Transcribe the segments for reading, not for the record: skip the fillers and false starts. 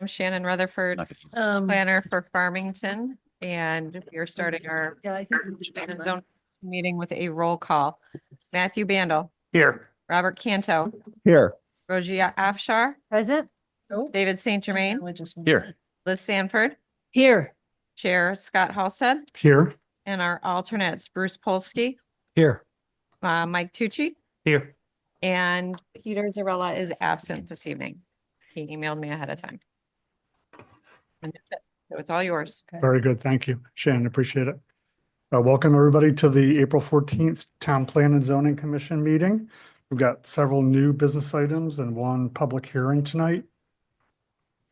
I'm Shannon Rutherford, planner for Farmington, and we're starting our Yeah, I think plan and zone meeting with a roll call. Matthew Bandel, Here. Robert Canto, Here. Rogie Afshar, Present? David St. Germain, Here. Liz Sanford, Here. Chair Scott Halstead, Here. and our alternates Bruce Polsky, Here. Mike Tucci, Here. and Peter Zarella is absent this evening. He emailed me ahead of time. And that's it. So it's all yours. Very good. Thank you, Shannon. Appreciate it. Welcome, everybody, to the April 14th Town Plan and Zoning Commission meeting. We've got several new business items and one public hearing tonight.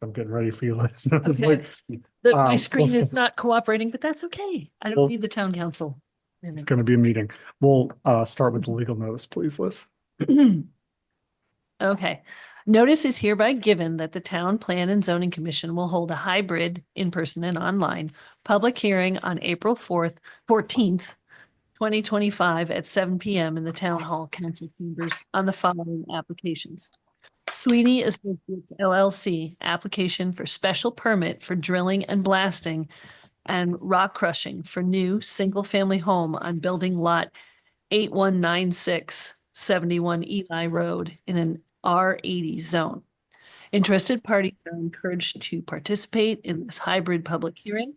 I'm getting ready for you, Liz. It's Okay. like, My screen we'll- is not cooperating, but that's okay. I Well- don't need the town council. it's going to be a meeting. We'll start with the legal notice, please, Liz. Okay. Notice is hereby given that the Town Plan and Zoning Commission will hold a hybrid in-person and online public hearing on April 14th, 2025 at 7 PM in the Town Hall Council Chambers on the following applications. Sweeney Associates LLC, application for special permit for drilling and blasting and rock crushing for new single-family home on building lot 8196 71 Eli Road in an R80 zone. Interested parties are encouraged to participate in this hybrid public hearing.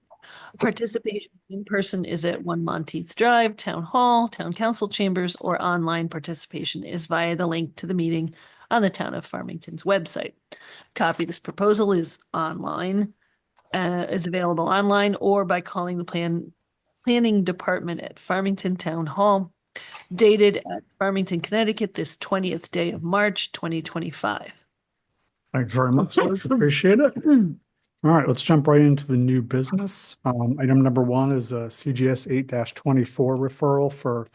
Participation in person is at 1 Monteith Drive, Town Hall, Town Council Chambers, or online participation is via the link to the meeting on the Town of Farmington's website. Copy of this proposal is online, is available online or by calling the planning department at Farmington Town Hall, dated at Farmington, Connecticut, this 20th day of March, 2025. Thanks very much, Liz. Appreciate it. All right, let's jump right into the new business. Item number one is a CGS 8-24 referral for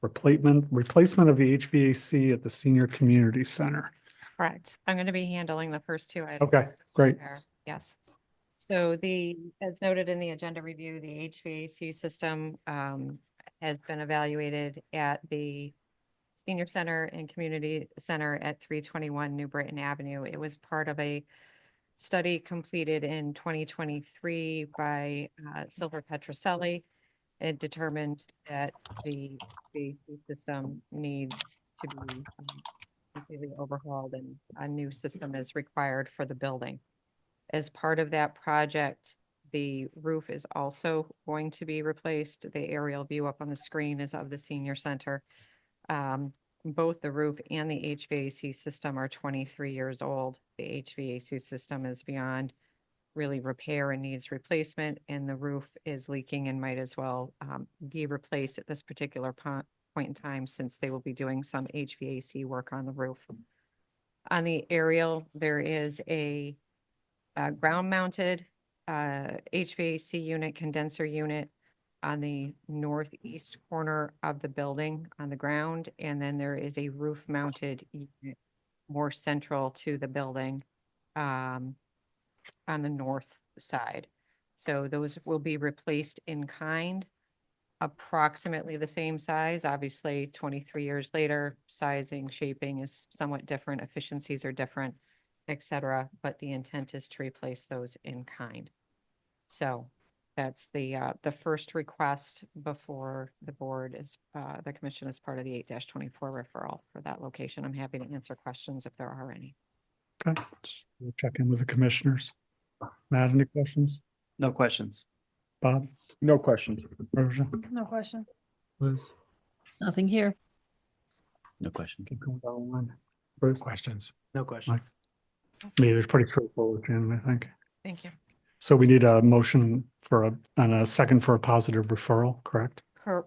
replacement of the HVAC at the Senior Community Center. Correct. I'm going to be handling the first two items. Okay, great. Yes. So as noted in the agenda review, the HVAC system has been evaluated at the Senior Center and Community Center at 321 New Britain Avenue. It was part of a study completed in 2023 by Silver Petroselli. It determined that the HVAC system needs to be completely overhauled and a new system is required for the building. As part of that project, the roof is also going to be replaced. The aerial view up on the screen is of the senior center. Both the roof and the HVAC system are 23 years old. The HVAC system is beyond really repair and needs replacement, and the roof is leaking and might as well be replaced at this particular point in time, since they will be doing some HVAC work on the roof. On the aerial, there is a ground-mounted HVAC unit, condenser unit on the northeast corner of the building on the ground, and then there is a roof-mounted unit more central to the building on the north side. So those will be replaced in kind, approximately the same size. Obviously, 23 years later, sizing, shaping is somewhat different, efficiencies are different, etc. But the intent is to replace those in kind. So that's the first request before the board is the commission is part of the 8-24 referral for that location. I'm happy to answer questions if there are any. Okay, we'll check in with the commissioners. Matt, any questions? No questions. Bob? No questions. Rosa? No question. Liz? Nothing here. No question. Keep going down the line. Bruce? Questions. No questions. Me, there's pretty straightforward, Shannon, I think. Thank you. So we need a motion and a second for a positive referral, correct?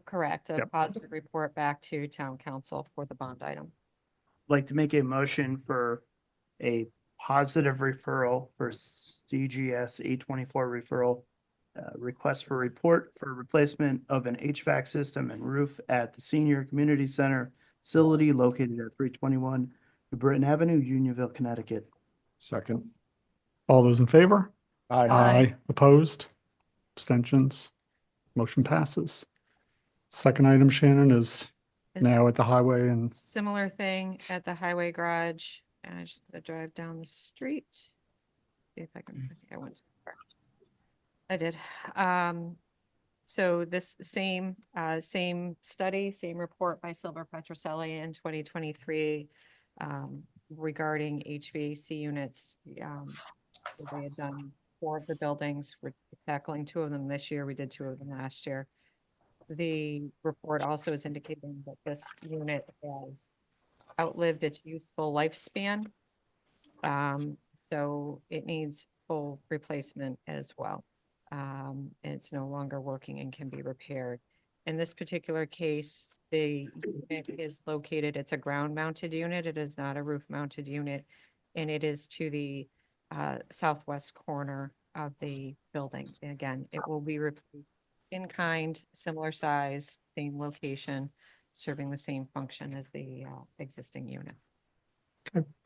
Correct. A Yep. positive report back to town council for the bond item. Like to make a motion for a positive referral for CGS 824 referral. Request for report for replacement of an HVAC system and roof at the Senior Community Center facility located at 321 New Britain Avenue, Unionville, Connecticut. Second. All those in favor? Aye. Opposed? Abstentions? Motion passes. Second item, Shannon, is now at the highway and Similar thing at the highway garage. And I just gotta drive down the street. see if I can, I think I went too far. I did. So this same study, same report by Silver Petroselli in 2023 regarding HVAC units. They had done 4 of the buildings. We're tackling 2 of them this year. We did 2 of them last year. The report also is indicating that this unit has outlived its useful lifespan. So it needs full replacement as well. And it's no longer working and can be repaired. In this particular case, the unit is located, it's a ground mounted unit. It is not a roof mounted unit. And it is to the southwest corner of the building. Again, it will be replaced in kind, similar size, same location, serving the same function as the existing unit.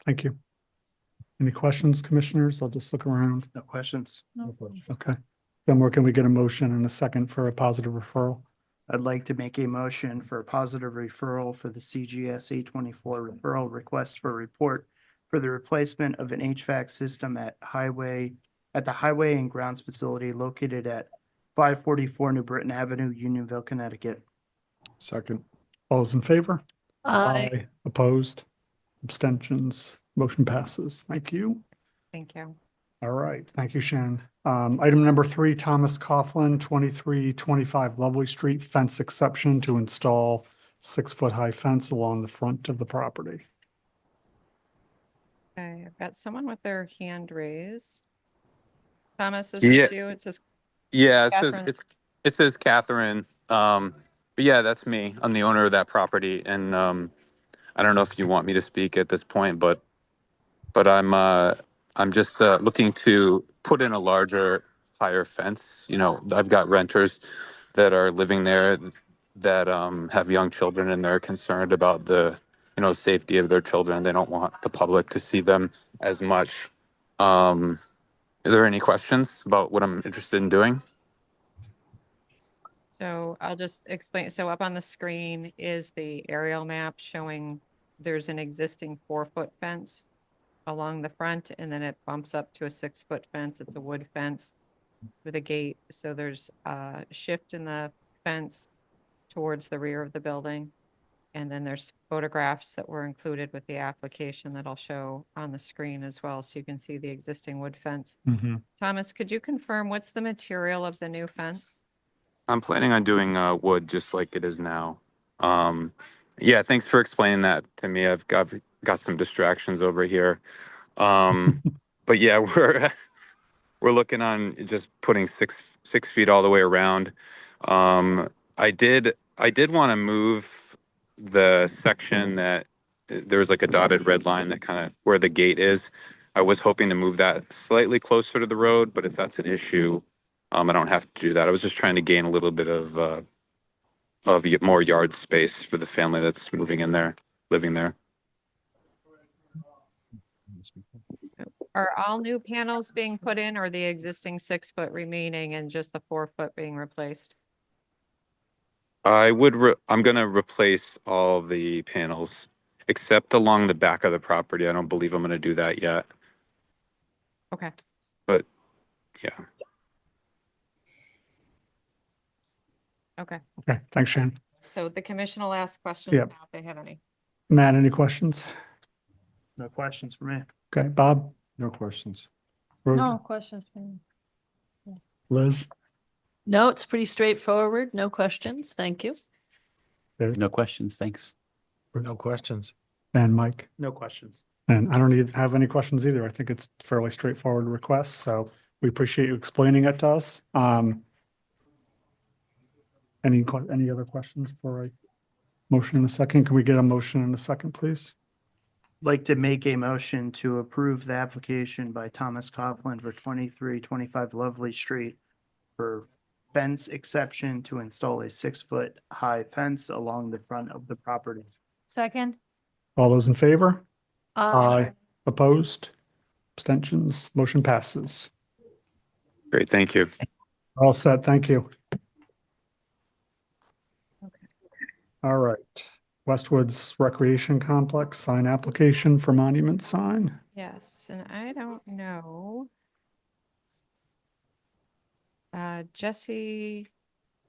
Thank you. Any questions, commissioners? I'll just look around. No questions. Okay. Then where can we get a motion and a second for a positive referral? I'd like to make a motion for a positive referral for the CGS 824 referral request for report for the replacement of an HVAC system at the Highway and Grounds facility located at 544 New Britain Avenue, Unionville, Connecticut. Second. All those in favor? Aye. Opposed? Abstentions? Motion passes. Thank you. Thank you. All right. Thank you, Shannon. Item number 3, Thomas Coughlin, 2325 Lovely Street, fence exception to install 6-foot-high fence along the front of the property. Okay, I've got someone with their hand raised. Thomas, is Yeah. this you? It says, Yeah, Catherine. it says Catherine. But yeah, that's me. I'm the owner of that property, and I don't know if you want me to speak at this point, but I'm just looking to put in a larger, higher fence. You know, I've got renters that are living there that have young children, and they're concerned about the safety of their children. They don't want the public to see them as much. Are there any questions about what I'm interested in doing? so I'll just explain. So up on the screen is the aerial map showing there's an existing 4-foot fence along the front, and then it bumps up to a 6-foot fence. It's a wood fence with a gate. So there's a shift in the fence towards the rear of the building. And then there's photographs that were included with the application that I'll show on the screen as well, so you can see the existing wood fence. Thomas, could you confirm what's the material of the new fence? I'm planning on doing wood just like it is now. Yeah, thanks for explaining that to me. I've got some distractions over here. But yeah, we're looking on just putting 6 feet all the way around. I did want to move the section that there was like a dotted red line that kind of where the gate is. I was hoping to move that slightly closer to the road, but if that's an issue, I don't have to do that. I was just trying to gain a little bit of more yard space for the family that's moving in there, living there. Are all new panels being put in, or the existing 6-foot remaining and just the 4-foot being replaced? I'm going to replace all the panels except along the back of the property. I don't believe I'm going to do that yet. Okay. But yeah. Okay. Okay, thanks, Shannon. So the commission will ask questions Yep. now if they have any. Matt, any questions? No questions for me. Okay, Bob? No questions. Rosa? No questions for me. Liz? No, it's pretty straightforward. No questions. Thank you. No questions, thanks. No questions. And Mike? No questions. And I don't have any questions either. I think it's fairly straightforward request, so we appreciate you explaining it to us. Any other questions for a motion in a second? Can we get a motion in a second, please? Like to make a motion to approve the application by Thomas Coughlin for 2325 Lovely Street for fence exception to install a 6-foot high fence along the front of the property. Second? All those in favor? Aye. Opposed? Abstentions? Motion passes. Great. Thank you. All set. Thank you. Okay. All right. Westwood's Recreation Complex sign application for monument sign. Yes, and I don't know Jesse,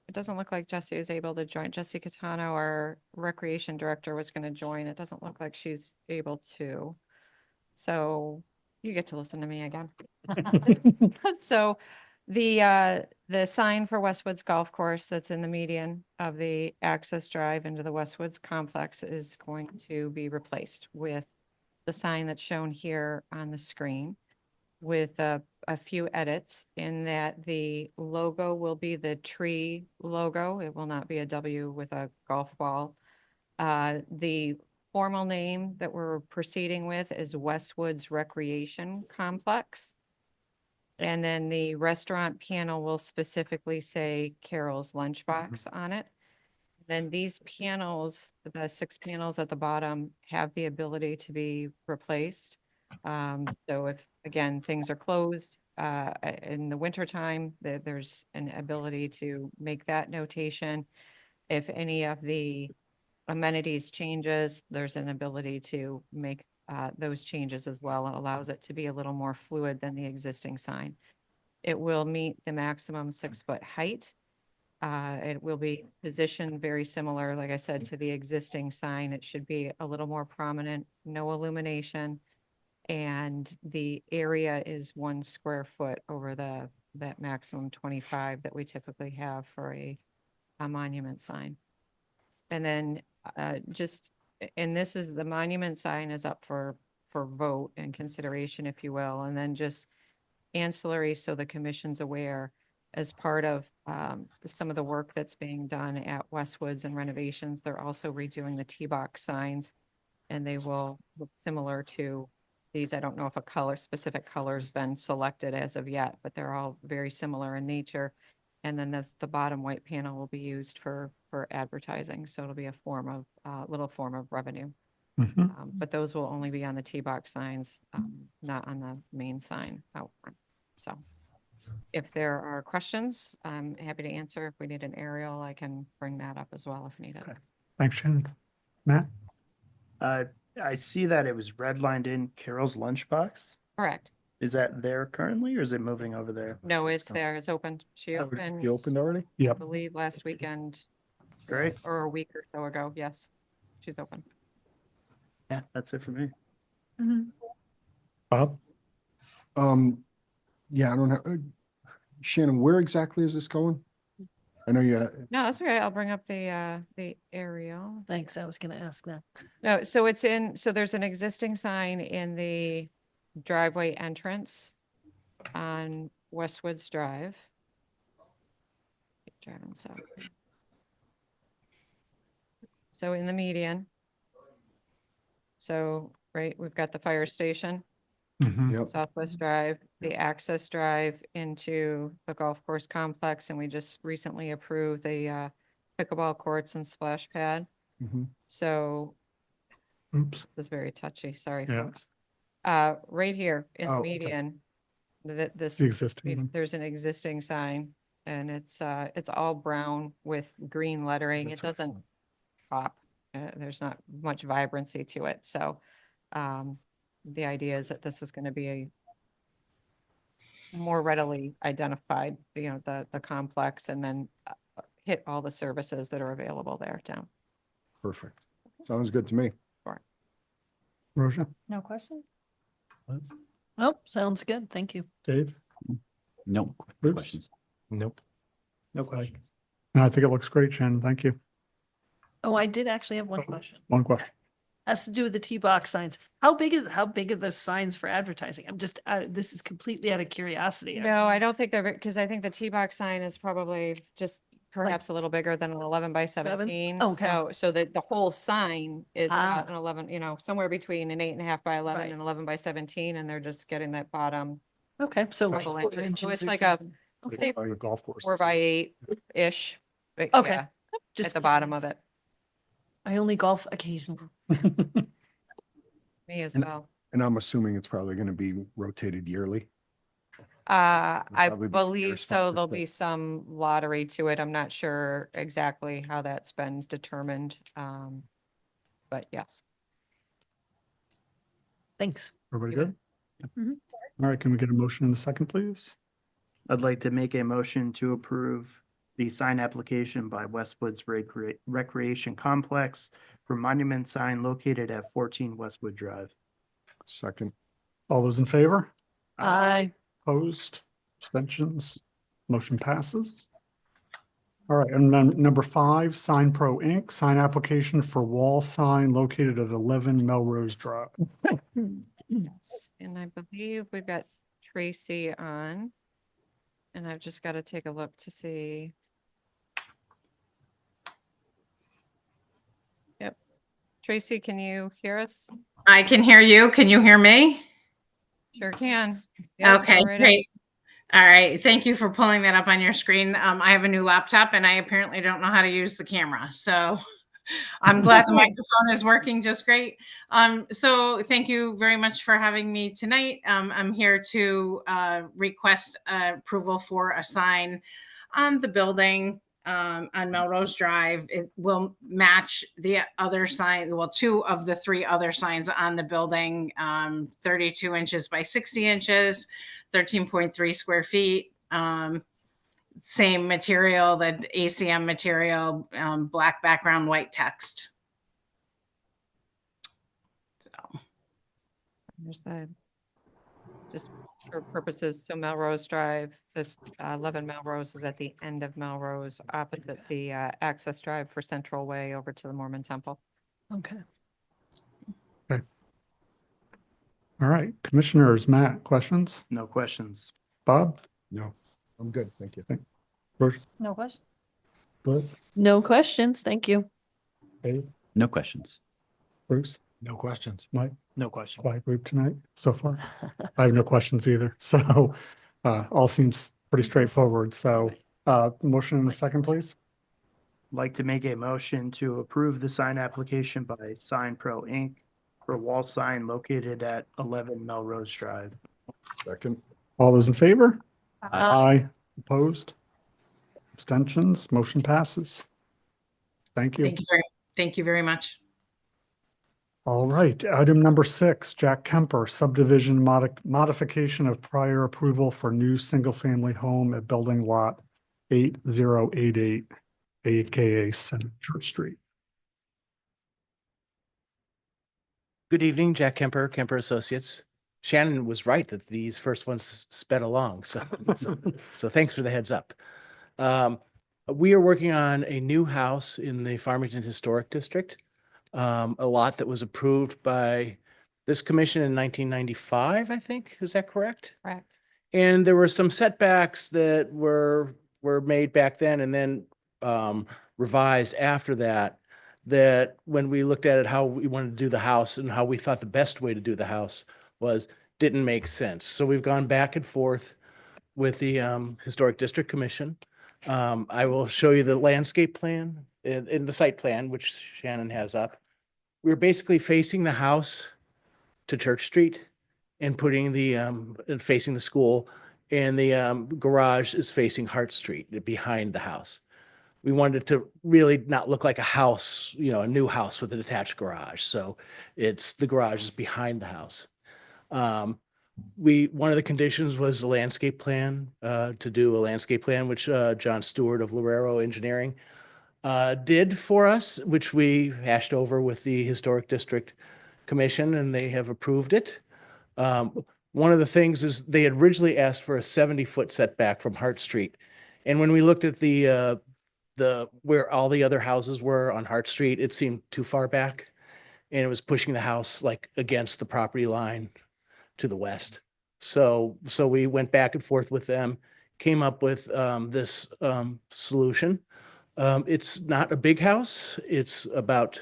it doesn't look like Jesse is able to join. Jesse Catano, our recreation director, was going to join. It doesn't look like she's able to. So you get to listen to me again. So the sign for Westwoods Golf Course that's in the median of the access drive into the Westwoods complex is going to be replaced with the sign that's shown here on the screen with a few edits in that the logo will be the tree logo. It will not be a W with a golf ball. The formal name that we're proceeding with is Westwoods Recreation Complex. And then the restaurant panel will specifically say Carol's Lunchbox on it. Then these panels, the 6 panels at the bottom, have the ability to be replaced. So if, again, things are closed in the wintertime, there's an ability to make that notation. If any of the amenities changes, there's an ability to make those changes as well. It allows it to be a little more fluid than the existing sign. It will meet the maximum 6-foot height. It will be positioned very similar, like I said, to the existing sign. It should be a little more prominent, no illumination. And the area is 1 square foot over that maximum 25 that we typically have for a monument sign. And then and this is, the monument sign is up for vote and consideration, if you will. And then just ancillary, so the commission's aware, as part of some of the work that's being done at Westwoods and renovations, they're also redoing the T-box signs, and they will look similar to these. I don't know if a specific color's been selected as of yet, but they're all very similar in nature. And then the bottom white panel will be used for advertising, so it'll be a little form of revenue. Mhm. But those will only be on the T-box signs, not on the main sign out front. So if there are questions, I'm happy to answer. If we need an aerial, I can bring that up as well if needed. Okay. Thanks, Shannon. Matt? I see that it was redlined in Carol's Lunchbox. Correct. Is that there currently or is it moving over there? No, it's there. It's open. She You opened, opened already? I Yep. believe, last weekend Great. or a week or so ago. Yes, she's open. Yeah, that's it for me. Bob? Yeah, I don't know. Shannon, where exactly is this going? I know you, No, that's okay. I'll bring up the aerial. Thanks, I was gonna ask that. No, so there's an existing sign in the driveway entrance on Westwoods Drive. Keep driving south. So in the median. So, right, we've got the fire station, Mhm. yep, Southwest Drive, the access drive into the golf course complex, and we just recently approved the pickleball courts and splash pad. mhm. So Oops. this is very touchy, sorry, Yeah. folks. Right here in the Oh, okay. median, this, The existing one. there's an existing sign, and it's all brown with green lettering. It That's what- doesn't pop. There's not much vibrancy to it. So the idea is that this is going to be a more readily identified, the complex, and then hit all the services that are available there down. Perfect. Sounds good to me. Rosa? No question? Liz? Oh, sounds good, thank you. Dave? No Bruce? questions. Nope. No Mike? questions. No, I think it looks great, Shannon. Thank you. Oh, I did actually have one question. One question. Has to do with the T-box signs. How big are the signs for advertising? I'm just, this is completely out of curiosity. No, I don't think they're, because I think the T-box sign is probably just perhaps a little bigger than an 11 by 17. Okay. So that the whole sign is Ah. about an 11, somewhere between an 8.5 by 11 Right. and 11 by 17, and they're just getting that bottom Okay, so like Double 4 inches. So inches it's or like a- something. say By your golf course. 4 by 8-ish. but Okay. yeah, Just at the bottom of curious. it. I only golf occasionally. Me as And- well. And I'm assuming it's probably going to be rotated yearly. I probably be believe your so. spot There'll to be pick. some lottery to it. I'm not sure exactly how that's been determined. But yes. Thanks. Everybody You good? Mhm. All right, can we get a motion in a second, please? I'd like to make a motion to approve the sign application by Westwood's Recreation Complex for monument sign located at 14 Westwood Drive. Second. All those in favor? Aye. Opposed? Abstentions? Motion passes. All right, and then number 5, Sign Pro Inc., sign application for wall sign located at 11 Melrose Drive. Yes, and I believe we've got Tracy on. And I've just got to take a look to see. Yep. Tracy, can you hear us? I can hear you. Can you hear me? Sure can. Yep, Okay, go right ahead. great. All right. Thank you for pulling that up on your screen. I have a new laptop and I apparently don't know how to use the camera. So I'm glad the microphone is working just great. So thank you very much for having me tonight. I'm here to request approval for a sign on the building on Melrose Drive. It will match the other sign, well, 2 of the 3 other signs on the building, 32 inches by 60 inches, 13.3 square feet. Same material, the ACM material, black background, white text. So. There's the, just for purposes, so Melrose Drive, this 11 Melrose is at the end of Melrose, opposite the access drive for Central Way over to the Mormon Temple. Okay. All right, commissioners, Matt, questions? No questions. Bob? No, I'm good. Thank you. Bruce? No question. Liz? No questions. Thank you. Dave? No questions. Bruce? No questions. Mike? No question. Quiet group tonight so far. I have no questions either. So all seems pretty straightforward. So motion in a second, please. Like to make a motion to approve the sign application by Sign Pro Inc. for wall sign located at 11 Melrose Drive. Second. All those in favor? Aye. Opposed? Abstentions? Motion passes. Thank you. Thank you very much. All right, item number 6, Jack Kemper, subdivision modification of prior approval for new single-family home at building lot 8088, AKA Senator Street. Good evening, Jack Kemper, Kemper Associates. Shannon was right that these first ones sped along, so thanks for the heads up. We are working on a new house in the Farmington Historic District, a lot that was approved by this commission in 1995, I think. Is that correct? Correct. And there were some setbacks that were made back then and then revised after that, that when we looked at it, how we wanted to do the house and how we thought the best way to do the house didn't make sense. So we've gone back and forth with the Historic District Commission. I will show you the landscape plan in the site plan, which Shannon has up. We're basically facing the house to Church Street and putting facing the school, and the garage is facing Hart Street behind the house. We wanted it to really not look like a house, a new house with an attached garage. So the garage is behind the house. One of the conditions was the landscape plan, to do a landscape plan, which John Stewart of Lorero Engineering did for us, which we hashed over with the Historic District Commission, and they have approved it. One of the things is they had originally asked for a 70-foot setback from Hart Street. And when we looked at where all the other houses were on Hart Street, it seemed too far back, and it was pushing the house like against the property line to the west. So we went back and forth with them, came up with this solution. It's not a big house. It's about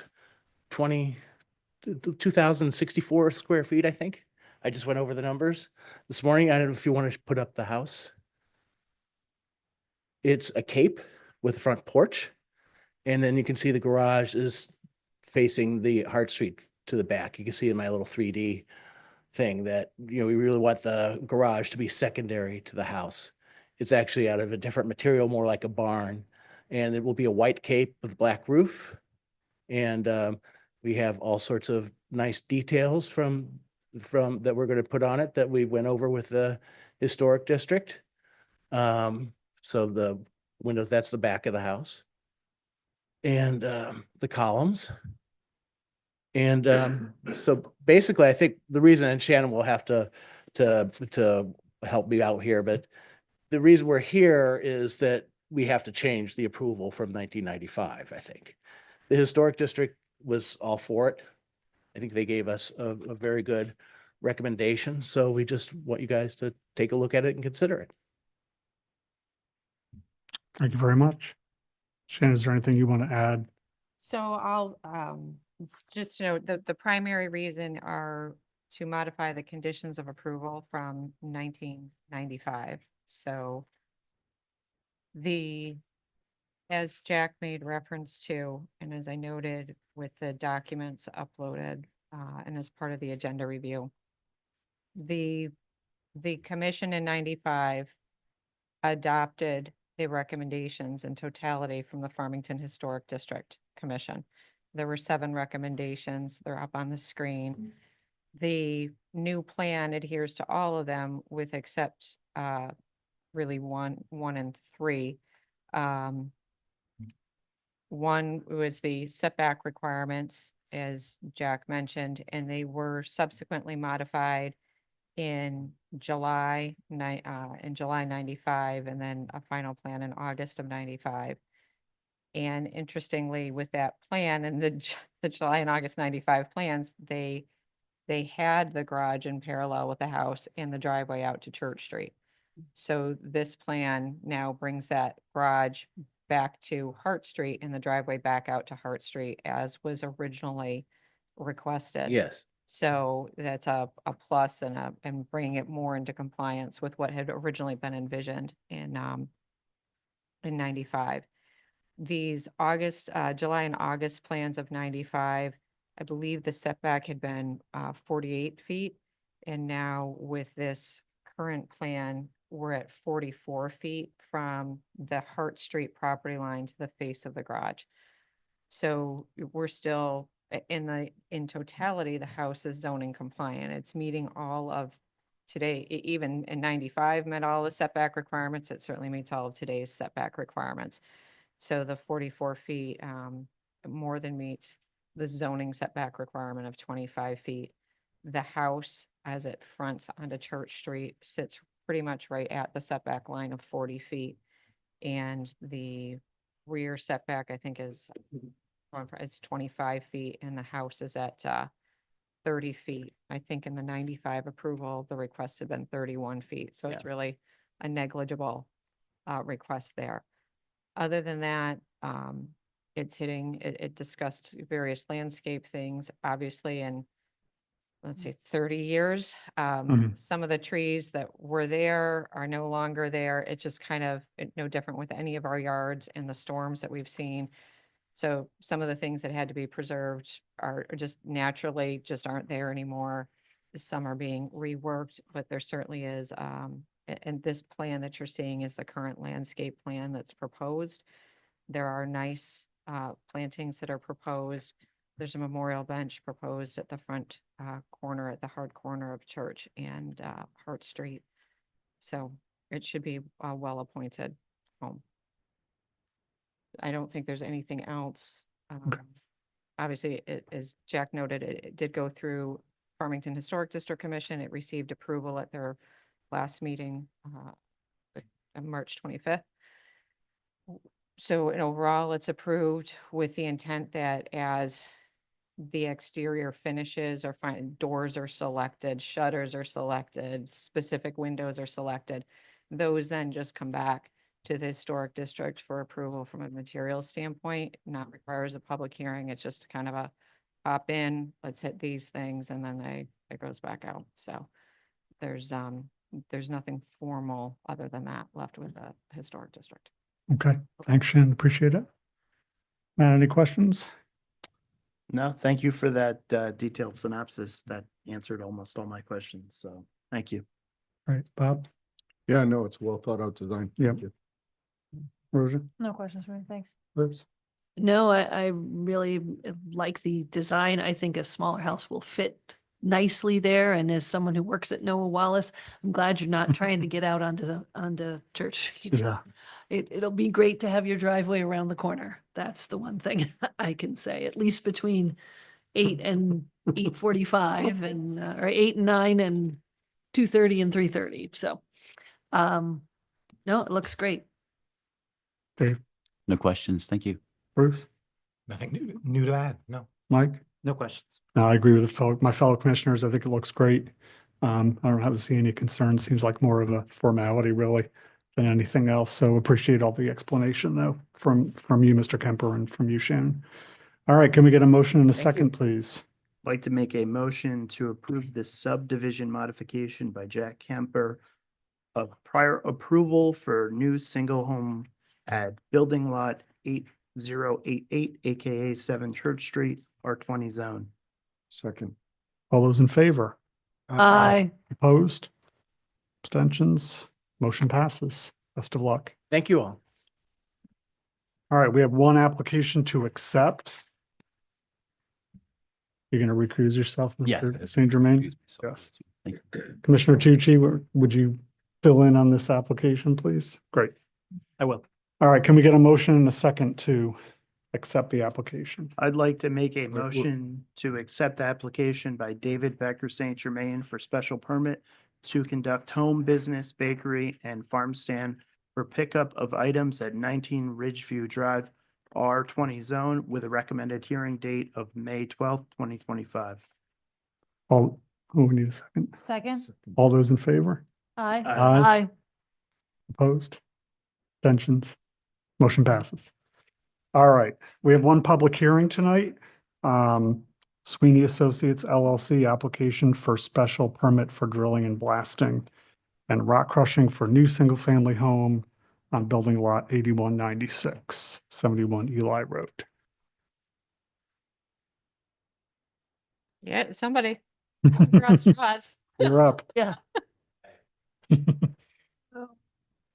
2,064 square feet, I think. I just went over the numbers this morning. I don't know if you want to put up the house. It's a cape with a front porch. And then you can see the garage is facing the Hart Street to the back. You can see in my little 3D thing that, we really want the garage to be secondary to the house. It's actually out of a different material, more like a barn. And it will be a white cape with black roof. And we have all sorts of nice details from that we're going to put on it that we went over with the Historic District. So the windows, that's the back of the house. And the columns. And so basically, I think the reason, and Shannon will have to help me out here, but the reason we're here is that we have to change the approval from 1995, I think. The Historic District was all for it. I think they gave us a very good recommendation. So we just want you guys to take a look at it and consider it. Thank you very much. Shannon, is there anything you want to add? So I'll, just to note, the primary reason are to modify the conditions of approval from 1995. So as Jack made reference to, and as I noted with the documents uploaded, and as part of the agenda review, the commission in 95 adopted the recommendations in totality from the Farmington Historic District Commission. There were 7 recommendations. They're up on the screen. The new plan adheres to all of them with except really one and 3. One was the setback requirements, as Jack mentioned, and they were subsequently modified in July 95, and then a final plan in August of 95. And interestingly, with that plan and the July and August 95 plans, they had the garage in parallel with the house and the driveway out to Church Street. So this plan now brings that garage back to Hart Street and the driveway back out to Hart Street as was originally requested. Yes. So that's a plus and bringing it more into compliance with what had originally been envisioned in 95. These July and August plans of 95, I believe the setback had been 48 feet. And now with this current plan, we're at 44 feet from the Hart Street property line to the face of the garage. So we're still in totality, the house is zoning compliant. It's meeting all of today, even in 95 met all the setback requirements. It certainly meets all of today's setback requirements. So the 44 feet more than meets the zoning setback requirement of 25 feet. The house, as it fronts onto Church Street, sits pretty much right at the setback line of 40 feet. And the rear setback, I think, is 25 feet, and the house is at 30 feet. I think in the 95 approval, the request had been 31 feet. So it's really a negligible request there. Other than that, it discussed various landscape things, obviously, in, let's say, 30 years. Some of the trees that were there are no longer there. It's just kind of no different with any of our yards and the storms that we've seen. So some of the things that had to be preserved are just naturally just aren't there anymore. Some are being reworked, but there certainly is, and this plan that you're seeing is the current landscape plan that's proposed. There are nice plantings that are proposed. There's a memorial bench proposed at the front corner, at the hard corner of Church and Hart Street. So it should be a well-appointed home. I don't think there's anything else. Obviously, as Jack noted, it did go through Farmington Historic District Commission. It received approval at their last meeting on March 25th. So overall, it's approved with the intent that as the exterior finishes or doors are selected, shutters are selected, specific windows are selected, those then just come back to the Historic District for approval from a materials standpoint. Not requires a public hearing. It's just kind of a pop in, let's hit these things, and then it goes back out. So there's nothing formal other than that left with the Historic District. Okay, thanks, Shannon. Appreciate it. Matt, any questions? No, thank you for that detailed synopsis. That answered almost all my questions. So thank you. All right, Bob, Yeah, no, it's a well thought out design. Yeah. Thank you. Rosa, No questions for me, thanks. Liz? No, I really like the design. I think a smaller house will fit nicely there. And as someone who works at Noah Wallace, I'm glad you're not trying to get out onto Church Street. Yeah. It'll be great to have your driveway around the corner. That's the one thing I can say, at least between 8 and 8:45 and, or 8 and 9 and 2:30 and 3:30. So, no, it looks great. Dave, No questions. Thank you. Bruce, Nothing new to add. No, Mike? no questions. No, I agree with my fellow commissioners. I think it looks great. I don't have to see any concerns. Seems like more of a formality really than anything else. So appreciate all the explanation though from you, Mr. Kemper, and from you, Shannon. All right, can we get a motion in a Thank you. second, please? I'd like to make a motion to approve this subdivision modification by Jack Kemper of prior approval for new single home at building lot 8088, AKA 7 Church Street, R20 zone. Second. All those in favor? Aye. Opposed? Abstentions? Motion passes. Best of luck. Thank you all. All right, we have one application to accept. You're going to recuse yourself, Yes. Mr. St. Germain? Excuse me. Yes. Thank you. Commissioner Tucci, would you fill in on this application, please? Great. I will. All right, can we get a motion in a second to accept the application? I'd like to make a Wait, wait. motion to accept the application by David Becker St. Germain for special permit to conduct home business, bakery, and farm stand for pickup of items at 19 Ridgeview Drive, R20 zone, with a recommended hearing date of May 12th, 2025. All, oh, we need a second. Second. All those in favor? Aye. Aye. Opposed? Abstentions? Motion passes. All right, we have one public hearing tonight. Sweeney Associates LLC application for special permit for drilling and blasting and rock crushing for new single-family home on building lot 8196, 71 Eli Road. Yeah, somebody. You're up. Yeah.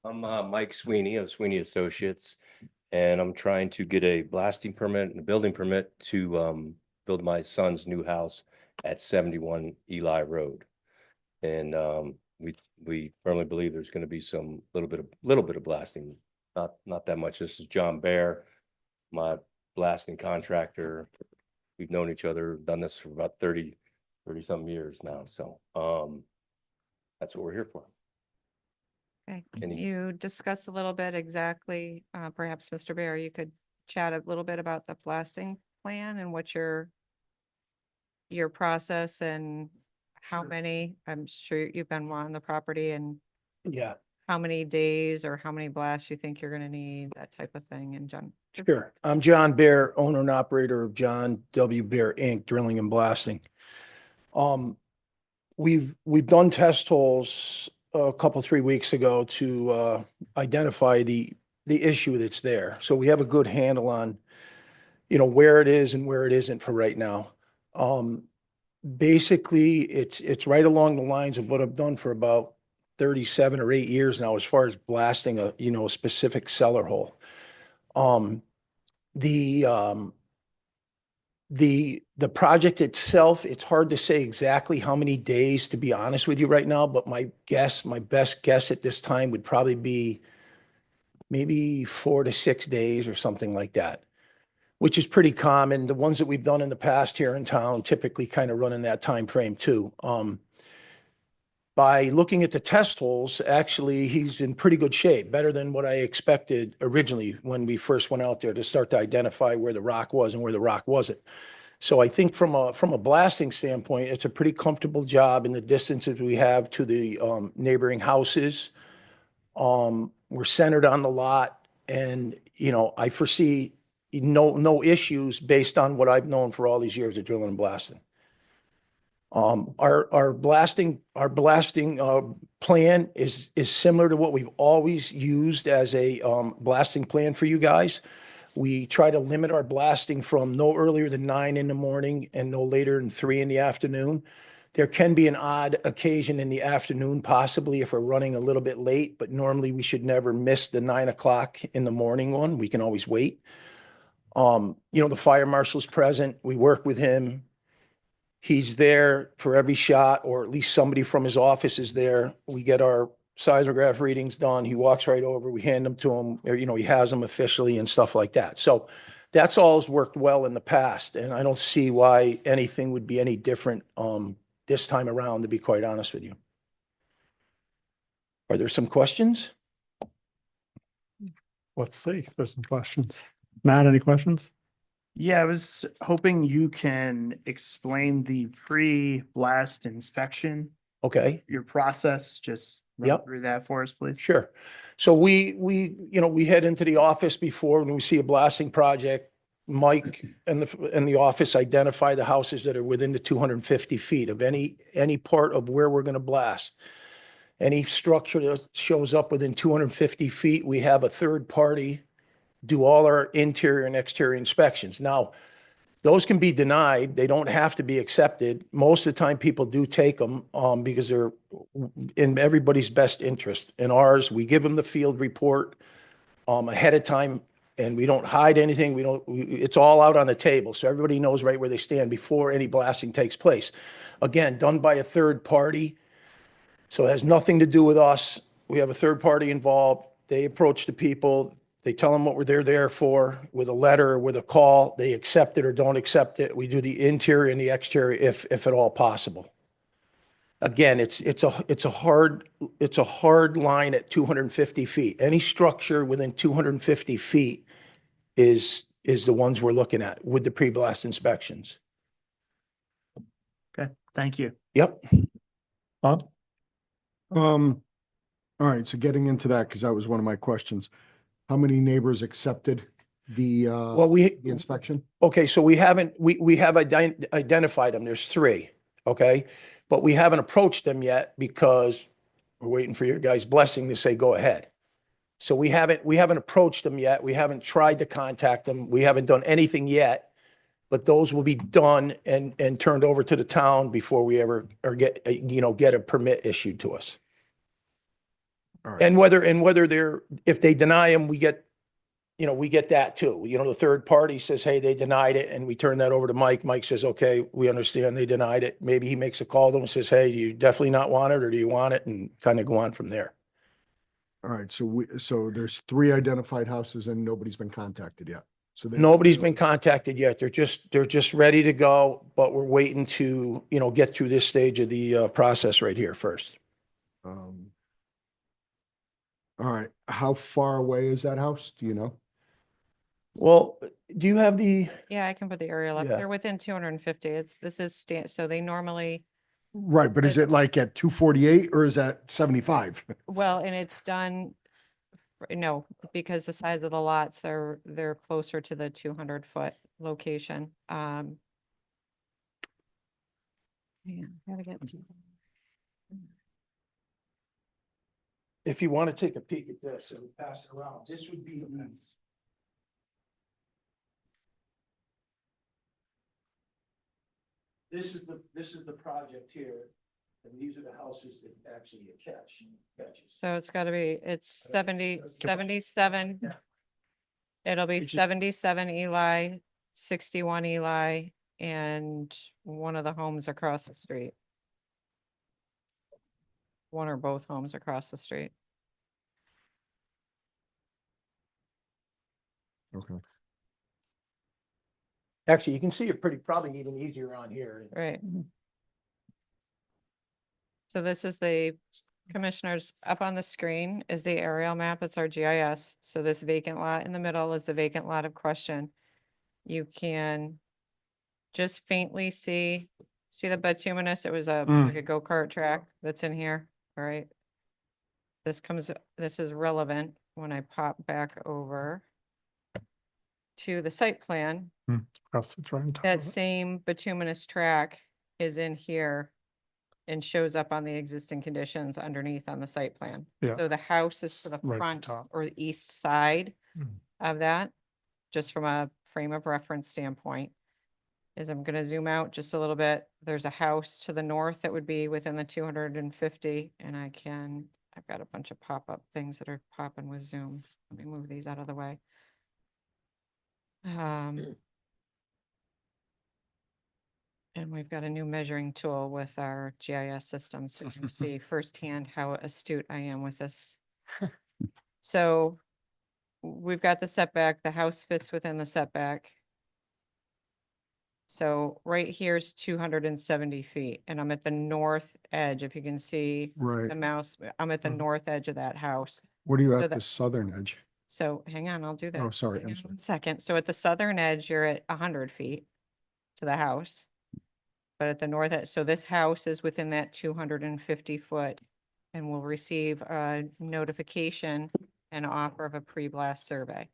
I'm Mike Sweeney of Sweeney Associates, and I'm trying to get a blasting permit and a building permit to build my son's new house at 71 Eli Road. And we firmly believe there's going to be some little bit of blasting, not that much. This is John Bear, my blasting contractor. We've known each other, done this for about 30 something years now. So that's what we're here for. Okay, Can can you- you discuss a little bit exactly, perhaps Mr. Bear, you could chat a little bit about the blasting plan and what your process and how many, I'm sure you've been on the property, and Yeah, how many days or how many blasts you think you're gonna need, that type of thing, and John. sure. I'm John Bear, owner and operator of John W. Bear Inc., Drilling and Blasting. We've done test holes a couple, 3 weeks ago to identify the issue that's there. So we have a good handle on, where it is and where it isn't for right now. Basically, it's right along the lines of what I've done for about 37 or 8 years now, as far as blasting a specific cellar hole. The project itself, it's hard to say exactly how many days, to be honest with you right now, but my best guess at this time would probably be maybe 4 to 6 days or something like that, which is pretty common. The ones that we've done in the past here in town typically kind of run in that time frame too. By looking at the test holes, actually, he's in pretty good shape, better than what I expected originally when we first went out there to start to identify where the rock was and where the rock wasn't. So I think from a blasting standpoint, it's a pretty comfortable job in the distances we have to the neighboring houses. We're centered on the lot, and I foresee no issues based on what I've known for all these years of drilling and blasting. Our blasting plan is similar to what we've always used as a blasting plan for you guys. We try to limit our blasting from no earlier than 9 in the morning and no later than 3 in the afternoon. There can be an odd occasion in the afternoon, possibly if we're running a little bit late, but normally we should never miss the 9 o'clock in the morning one. We can always wait. The fire marshal's present. We work with him. He's there for every shot, or at least somebody from his office is there. We get our seismograph readings done. He walks right over, we hand them to him, or, he has them officially and stuff like that. So that's all's worked well in the past, and I don't see why anything would be any different, this time around, to be quite honest with you. Are there some questions? Let's see if there's some questions. Matt, any questions? Yeah, I was hoping you can explain the pre-blast inspection, Okay. your process, just run Yep. through that for us, please. Sure. So we head into the office before when we see a blasting project. Mike and the office identify the houses that are within the 250 feet of any part of where we're going to blast. Any structure that shows up within 250 feet, we have a third party do all our interior and exterior inspections. Now, those can be denied. They don't have to be accepted. Most of the time, people do take them because they're in everybody's best interest. In ours, we give them the field report ahead of time, and we don't hide anything. It's all out on the table, so everybody knows right where they stand before any blasting takes place. Again, done by a third party, so it has nothing to do with us. We have a third party involved. They approach the people. They tell them what they're there for with a letter or with a call. They accept it or don't accept it. We do the interior and the exterior if at all possible. Again, it's a hard line at 250 feet. Any structure within 250 feet is the ones we're looking at with the pre-blast inspections. Okay, thank you. Yep. Bob? All right, so getting into that, because that was one of my questions. How many neighbors accepted the inspection? Okay, so we have identified them. There's 3, okay? But we haven't approached them yet because we're waiting for your guys' blessing to say, go ahead. So we haven't approached them yet. We haven't tried to contact them. We haven't done anything yet, but those will be done and turned over to the town before we ever get a permit issued to us. All right. And whether if they deny them, we get that too. The third party says, hey, they denied it, and we turn that over to Mike. Mike says, okay, we understand they denied it. Maybe he makes a call to them and says, hey, do you definitely not want it, or do you want it? And kind of go on from there. All right, so there's 3 identified houses and nobody's been contacted yet. So Nobody's been contacted yet. They're just ready to go, but we're waiting to, get through this stage of the process right here first. All right, how far away is that house? Do you know? Well, do you have the? Yeah, I can put the aerial up. Yeah. They're within 250. So they normally, Right, but is it like at 248 or is that 75? well, and it's done, no, because the size of the lots, they're closer to the 200-foot location. Yeah, gotta get to. If you want to take a peek at this and pass it around, this would be. This is the project here, and these are the houses that actually catches. So it's gotta be, it's 77. Yeah. It'll be It's just- 77 Eli, 61 Eli, and one of the homes across the street. One or both homes across the street. Okay. Actually, you can see it probably even easier on here. Right. So this is the commissioners, up on the screen is the aerial map. It's our GIS. So this vacant lot in the middle is the vacant lot of question. You can just faintly see the bituminous. It was like a go-kart track that's in here. All right. This is relevant when I pop back over to the site plan. Cross the drain top That of it. same bituminous track is in here and shows up on the existing conditions underneath on the site plan. Yeah. So the house is to the Right at the front top. or the east side Mm. of that, just from a frame of reference standpoint. Is I'm gonna zoom out just a little bit. There's a house to the north that would be within the 250, and I've got a bunch of pop-up things that are popping with Zoom. Let me move these out of the way. And we've got a new measuring tool with our GIS system, so you can see firsthand how astute I am with this. So we've got the setback, the house fits within the setback. So right here's 270 feet, and I'm at the north edge, if you can see Right. the mouse, I'm at the Mhm. north edge of that house. What are you So at that- the southern edge? So hang on, I'll do that. Oh, sorry, Hang I'm on sorry. 1 second. So at the southern edge, you're at 100 feet to the house. But at the north edge, so this house is within that 250 foot and will receive a notification and offer of a pre-blast survey.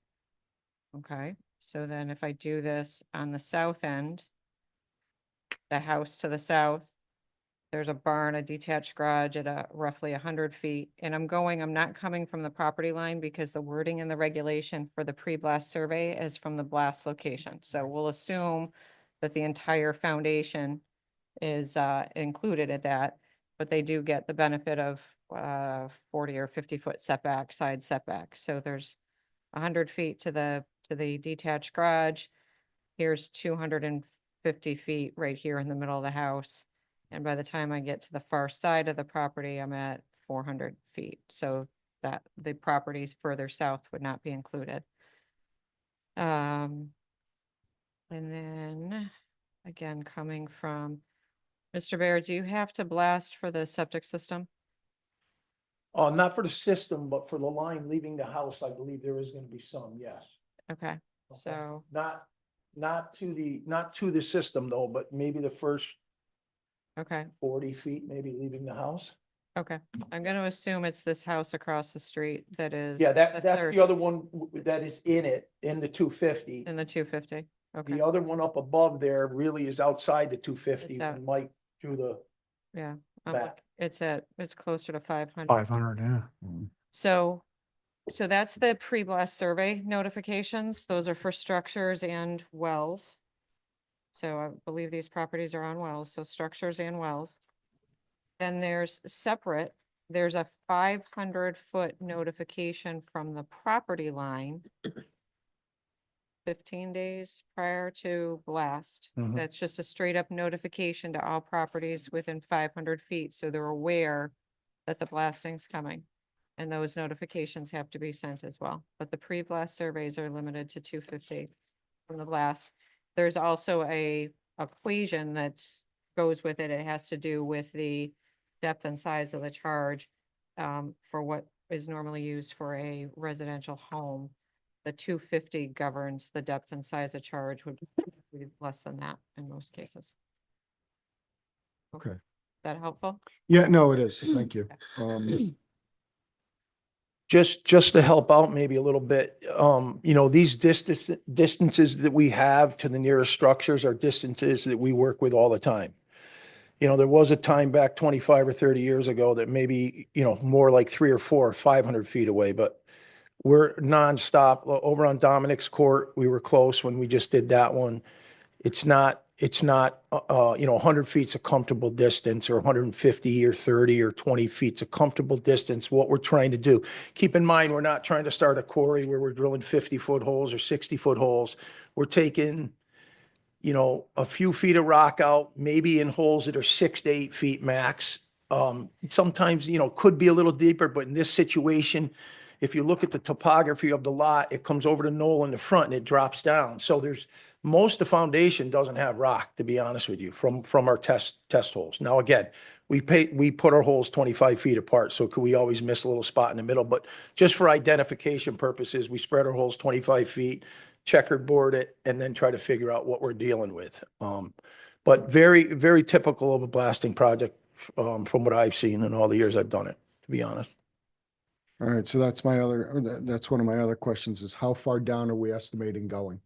Okay, so then if I do this on the south end, the house to the south, there's a barn, a detached garage at roughly 100 feet. And I'm not coming from the property line because the wording in the regulation for the pre-blast survey is from the blast location. So we'll assume that the entire foundation is included at that, but they do get the benefit of 40 or 50 foot setback, side setback. So there's 100 feet to the detached garage. Here's 250 feet right here in the middle of the house. And by the time I get to the far side of the property, I'm at 400 feet. So that the properties further south would not be included. And then again, coming from Mr. Bear, do you have to blast for the septic system? Not for the system, but for the line leaving the house, I believe there is gonna be some, yes. Okay, Okay. so, Not to the system though, but maybe the first okay, 40 feet, maybe leaving the house. okay. I'm gonna assume it's this house across the street that is. Yeah, the that's third the other one that is in the 250. In the 250, okay, The other one up above there really is outside the 250 It's out. and Mike drew the yeah. back. It's closer to 500. 500, yeah. So that's the pre-blast survey notifications. Those are for structures and wells. So I believe these properties are on wells, so structures and wells. Then there's a 500-foot notification from the property line 15 days prior to blast. Mhm. That's just a straight up notification to all properties within 500 feet, so they're aware that the blasting's coming. And those notifications have to be sent as well. But the pre-blast surveys are limited to 250 from the blast. There's also a equation that goes with it. It has to do with the depth and size of the charge for what is normally used for a residential home. The 250 governs the depth and size of charge, would be less than that in most cases. Okay. Is that helpful? Yeah, no, it is. Thank you. Just to help out maybe a little bit, these distances that we have to the nearest structures are distances that we work with all the time. There was a time back 25 or 30 years ago that maybe, more like 300 or 400 or 500 feet away, but we're nonstop. Over on Dominic's court, we were close when we just did that one. It's not 100 feet's a comfortable distance, or 150 or 30 or 20 feet's a comfortable distance. What we're trying to do, keep in mind, we're not trying to start a quarry where we're drilling 50-foot holes or 60-foot holes. We're taking, a few feet of rock out, maybe in holes that are 6 to 8 feet max. Sometimes, could be a little deeper, but in this situation, if you look at the topography of the lot, it comes over the knoll in the front and it drops down. So most of the foundation doesn't have rock, to be honest with you, from our test holes. Now, again, we put our holes 25 feet apart, so could we always miss a little spot in the middle? But just for identification purposes, we spread our holes 25 feet, checkerboard it, and then try to figure out what we're dealing with. But very, very typical of a blasting project from what I've seen in all the years I've done it, to be honest. All right, so that's one of my other questions is how far down are we estimating going?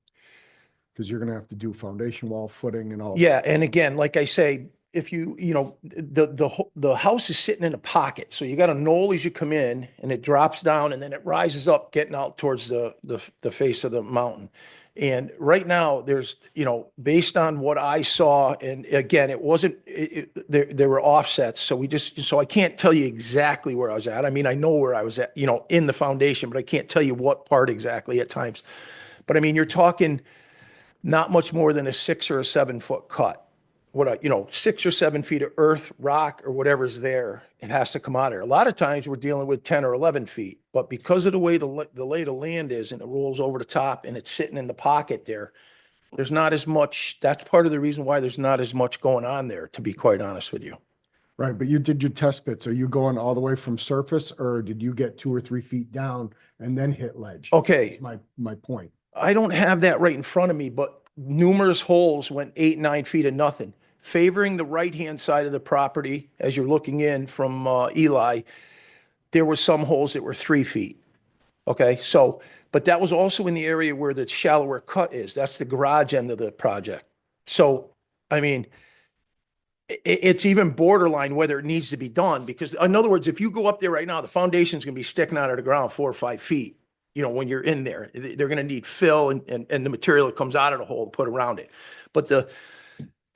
Because you're gonna have to do foundation wall footing and all. Yeah, and again, like I say, if the house is sitting in a pocket, so you got a knoll as you come in, and it drops down, and then it rises up, getting out towards the face of the mountain. And right now, there's, based on what I saw, and again, it wasn't, there were offsets, so I can't tell you exactly where I was at. I mean, I know where I was at, in the foundation, but I can't tell you what part exactly at times. But I mean, you're talking not much more than a 6 or a 7 foot cut. what 6 or 7 feet of earth, rock, or whatever's there, it has to come out of there. A lot of times we're dealing with 10 or 11 feet, but because of the way the lay of the land is and it rolls over the top and it's sitting in the pocket there, there's not as much, that's part of the reason why there's not as much going on there, to be quite honest with you. Right, but you did your test bits. Are you going all the way from surface or did you get 2 or 3 feet down and then hit ledge? Okay, That's my point. I don't have that right in front of me, but numerous holes went 8, 9 feet of nothing. Favoring the right-hand side of the property, as you're looking in from Eli, there were some holes that were 3 feet. Okay, so, but that was also in the area where the shallower cut is. That's the garage end of the project. So, I mean, it's even borderline whether it needs to be done, because in other words, if you go up there right now, the foundation's gonna be sticking out of the ground 4 or 5 feet. When you're in there, they're gonna need fill and the material that comes out of the hole to put around it. But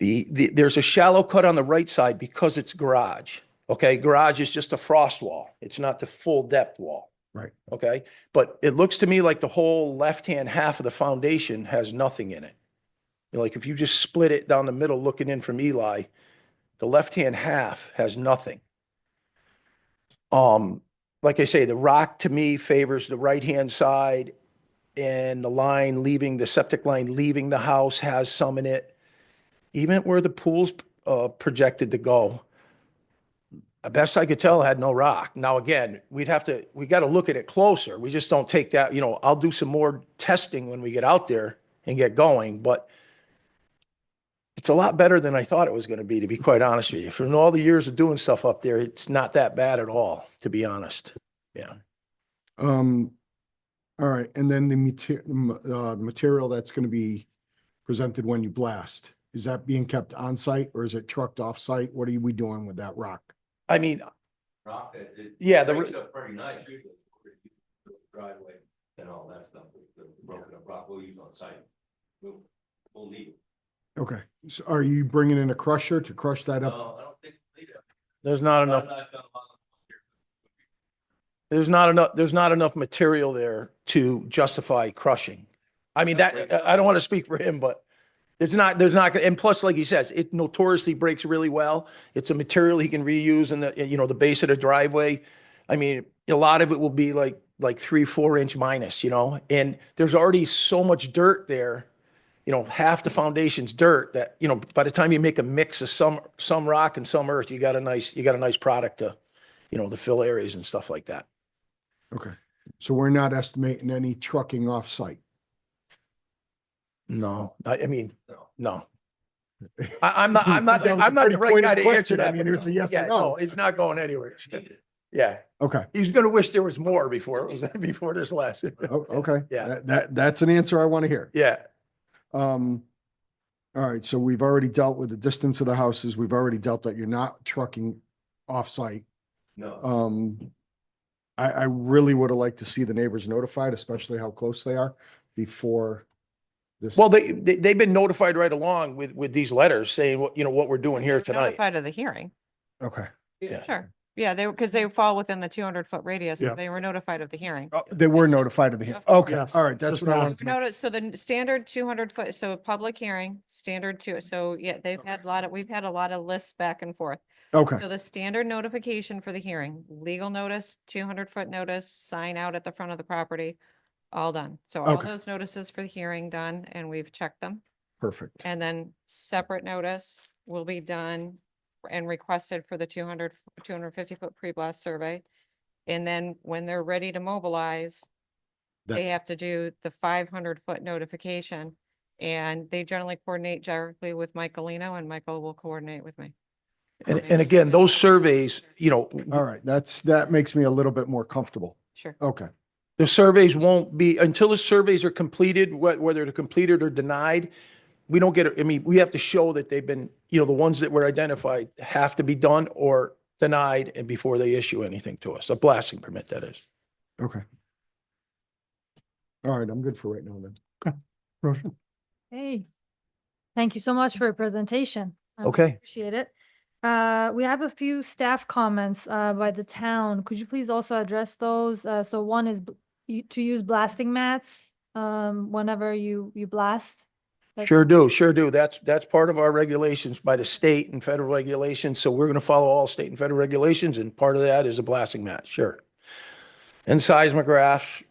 there's a shallow cut on the right side because it's garage. Okay, garage is just a frost wall. It's not the full depth wall. Right. Okay, but it looks to me like the whole left-hand half of the foundation has nothing in it. Like if you just split it down the middle, looking in from Eli, the left-hand half has nothing. Like I say, the rock to me favors the right-hand side, and the line leaving, the septic line leaving the house has some in it. Even where the pool's projected to go, best I could tell, had no rock. Now, again, we got to look at it closer. We just don't take that, I'll do some more testing when we get out there and get going, but it's a lot better than I thought it was going to be be quite honest with you. From all the years of doing stuff up there, it's not that bad at all, to be honest. Yeah. All right, and then the material that's going to be presented when you blast, is that being kept on site or is it trucked off site? What are we doing with that rock? I mean, Rock, yeah, breaks up pretty nice. Usually, the driveway and all that stuff, the broken up rock we'll use on site. We'll need it. Okay, so are you bringing in a crusher to crush that up? No, I don't think we need it. there's not enough. There's not enough material there to justify crushing. I mean, I don't want to speak for him, but there's not, and plus, like he says, it notoriously breaks really well. It's a material he can reuse in the base of the driveway. I mean, a lot of it will be like 3-4 inch minus, and there's already so much dirt there. Half the foundation's dirt that, by the time you make a mix of some rock and some earth, you got a nice product to, to fill areas and stuff like that. Okay, so we're not estimating any trucking off site. No, I mean, no. I'm not the right guy to answer that. I mean, it's a yes or Yeah, no. no, it's not going anywhere. Yeah, Okay, he's gonna wish there was more before this last. okay. Yeah. That's an answer I want to hear. Yeah, All right, so we've already dealt with the distance of the houses. We've already dealt that you're not trucking off-site. No. I really would have liked to see the neighbors notified, especially how close they are before this. well, they've been notified right along with these letters saying what we're doing here They were tonight. Notified of the hearing. Okay, Yeah. Sure. Yeah, because they fall within the 200-foot radius, so Yeah. they were notified of the hearing. they were notified of the hearing. Of Okay, Yes. all right, that's Just what I not- wanted to make. Notice, so the standard 200-foot, so public hearing, standard two, so yeah, we've had a lot of lists back and forth. Okay, So the standard notification for the hearing, legal notice, 200-foot notice, sign out at the front of the property, all done. So all Okay. those notices for the hearing done, and we've checked them. perfect. And then separate notice will be done and requested for the 250-foot pre-blast survey. And then when they're ready to mobilize, they That- have to do the 500-foot notification. And they generally coordinate directly with Michaelino, and Michael will coordinate with me. And again, those surveys, All right, that makes me a little bit more comfortable. Sure. Okay, the surveys won't be, until the surveys are completed, whether they're completed or denied, we don't get, I mean, we have to show that they've been, the ones that were identified have to be done or denied and before they issue anything to us, a blasting permit, that is. okay. All right, I'm good for right now then. Roshan? Hey, thank you so much for your presentation. I really Okay. Appreciate it. We have a few staff comments by the town. Could you please also address those? So one is to use blasting mats whenever you blast. Sure do, sure do. That's part of our regulations by the state and federal regulations. So we're gonna follow all state and federal regulations, and part of that is a blasting mat, sure. And seismographs,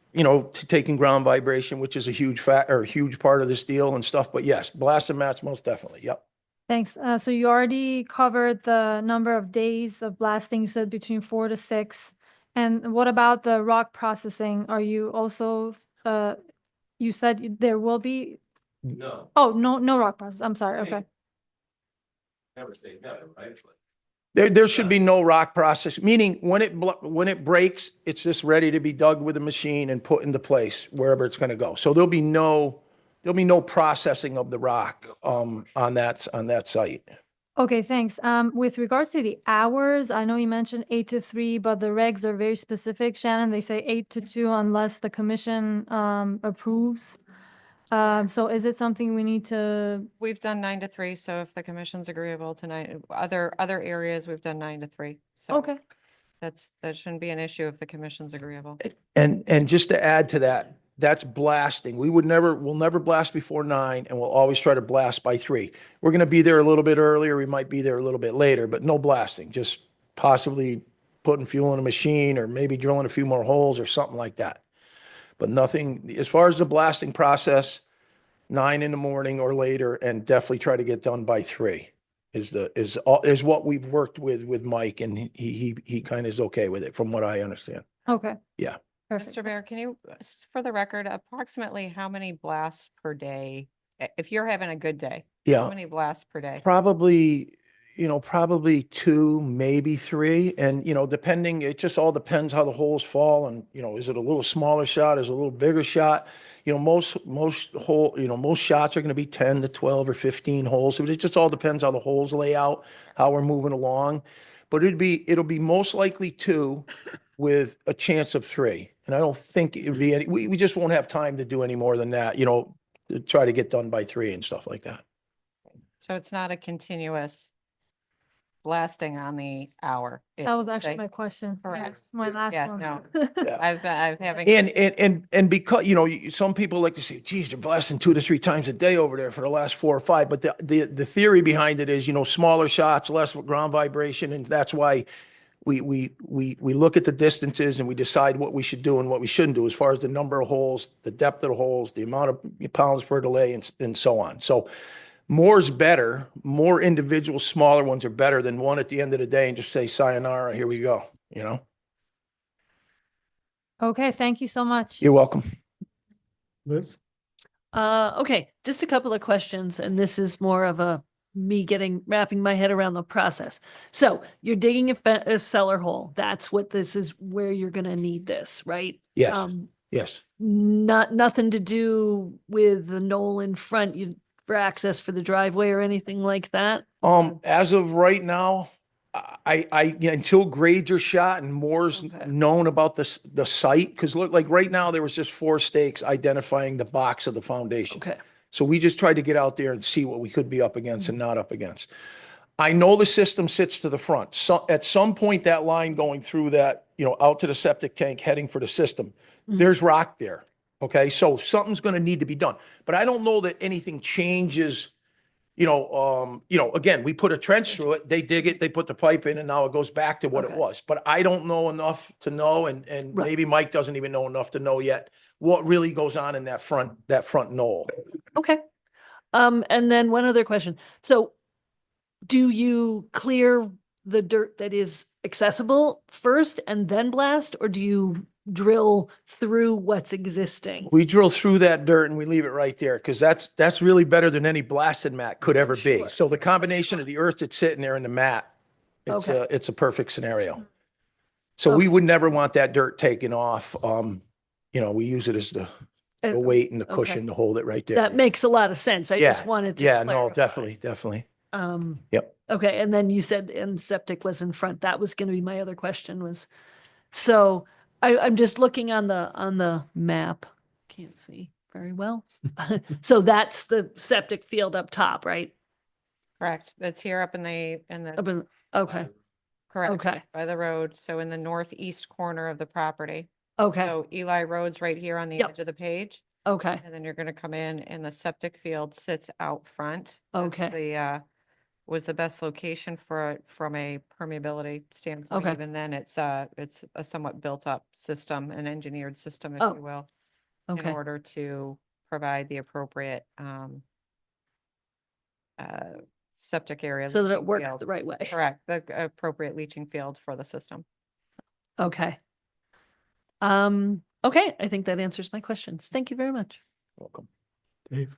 taking ground vibration, which is a huge part of this deal and stuff. But yes, blasting mats, most definitely, yep. Thanks. So you already covered the number of days of blasting. You said between 4 to 6. And what about the rock processing? Are you also, you said there will be, No, oh, no rock process. I'm sorry. Okay. never say never, right? There should be no rock process, meaning when it breaks, it's just ready to be dug with a machine and put into place wherever it's gonna go. So there'll be no processing of the rock, on that site. Okay, thanks. With regards to the hours, I know you mentioned 8 to 3, but the regs are very specific, Shannon. They say 8 to 2 unless the commission approves. So is it something we need to, We've done 9 to 3, so if the commission's agreeable tonight, other areas, we've done 9 to 3. So okay, that shouldn't be an issue if the commission's agreeable. And just to add to that, that's blasting. We'll never blast before 9, and we'll always try to blast by 3. We're gonna be there a little bit earlier, we might be there a little bit later, but no blasting, just possibly putting fuel in a machine or maybe drilling a few more holes or something like that. But nothing, as far as the blasting process, 9 in the morning or later, and definitely try to get done by 3 is what we've worked with Mike, and he kind of is okay with it, from what I understand. okay. Yeah. Perfect. Mr. Bear, can you, for the record, approximately how many blasts per day, if you're having a good day? How Yeah, many blasts per day? probably 2, maybe 3. And, depending, it just all depends how the holes fall, and, is it a little smaller shot, is it a little bigger shot? Most shots are going to be 10 to 12 or 15 holes. So it just all depends how the holes lay out, how we're moving along. But it'll be most likely 2 with a chance of 3. And I don't think it would be we just won't have time to do any more than that, to try to get done by 3 and stuff like that. So it's not a continuous blasting on the hour. That was actually my question. Yeah, Correct. My last Yeah, one. no. Yeah. I've having. And because, some people like to say, geez, they're blasting 2 to 3 times a day over there for the last 4 or 5. But the theory behind it is, smaller shots, less ground vibration. And that's why we look at the distances and we decide what we should do and what we shouldn't do as far as the number of holes, the depth of the holes, the amount of pounds per delay, and so on. So more's better. More individual smaller ones are better than one at the end of the day and just say, sayonara, here we go, Okay, thank you so much. You're welcome. Liz? Okay, just a couple of questions, and this is more of me wrapping my head around the process. So you're digging a cellar hole. That's what this is, where you're gonna need this, right? Yes. Yes. Nothing to do with the knoll in front, for access for the driveway or anything like that? As of right now, until grades are shot and more's Okay. known about the site, because look, like right now, there was just 4 stakes identifying the box of the foundation. Okay, So we just tried to get out there and see what we could be up against and not up against. I know the system sits to the front. So at some point, that line going through that, out to the septic tank heading for the system, there's rock there. Okay, so something's going to need to be done. But I don't know that anything changes. Again, we put a trench through it, they dig it, they put the pipe in, and now it goes back to what it Okay. was. But I don't know enough to know, and Right. maybe Mike doesn't even know enough to know yet what really goes on in that front knoll. okay. And then one other question. So do you clear the dirt that is accessible first and then blast, or do you drill through what's existing? We drill through that dirt and we leave it right there, because that's really better than any blasted mat could ever be. Sure. So the combination of the earth that's sitting there and the mat, Okay. it's a perfect scenario. So we would never want that dirt taken off. We use it as the weight and the Okay. cushion to hold it right there. That makes a lot of sense. I just wanted to Yeah, no, clarify. definitely. Um, Yep. okay, and then you said, and septic was in front. That was gonna be my other question was, so I'm just looking on the map. Can't see very well. So that's the septic field up top, right? Correct. It's here up in Up the, in, okay, correct. okay. By the road. So in the northeast corner of the property. okay, So Eli Road's right here on the Yep. edge of the page. Okay, And then you're gonna come in and the septic field sits out front. That's Okay. Was the best location for it from a permeability standpoint. Okay. Even then, it's a somewhat built-up system, an engineered system, if Oh, you will, in okay. order to provide the appropriate septic areas. So that it leaching works field. the right way. Correct, the appropriate leaching field for the system. Okay. Okay, I think that answers my questions. Thank you very much. Welcome. Dave?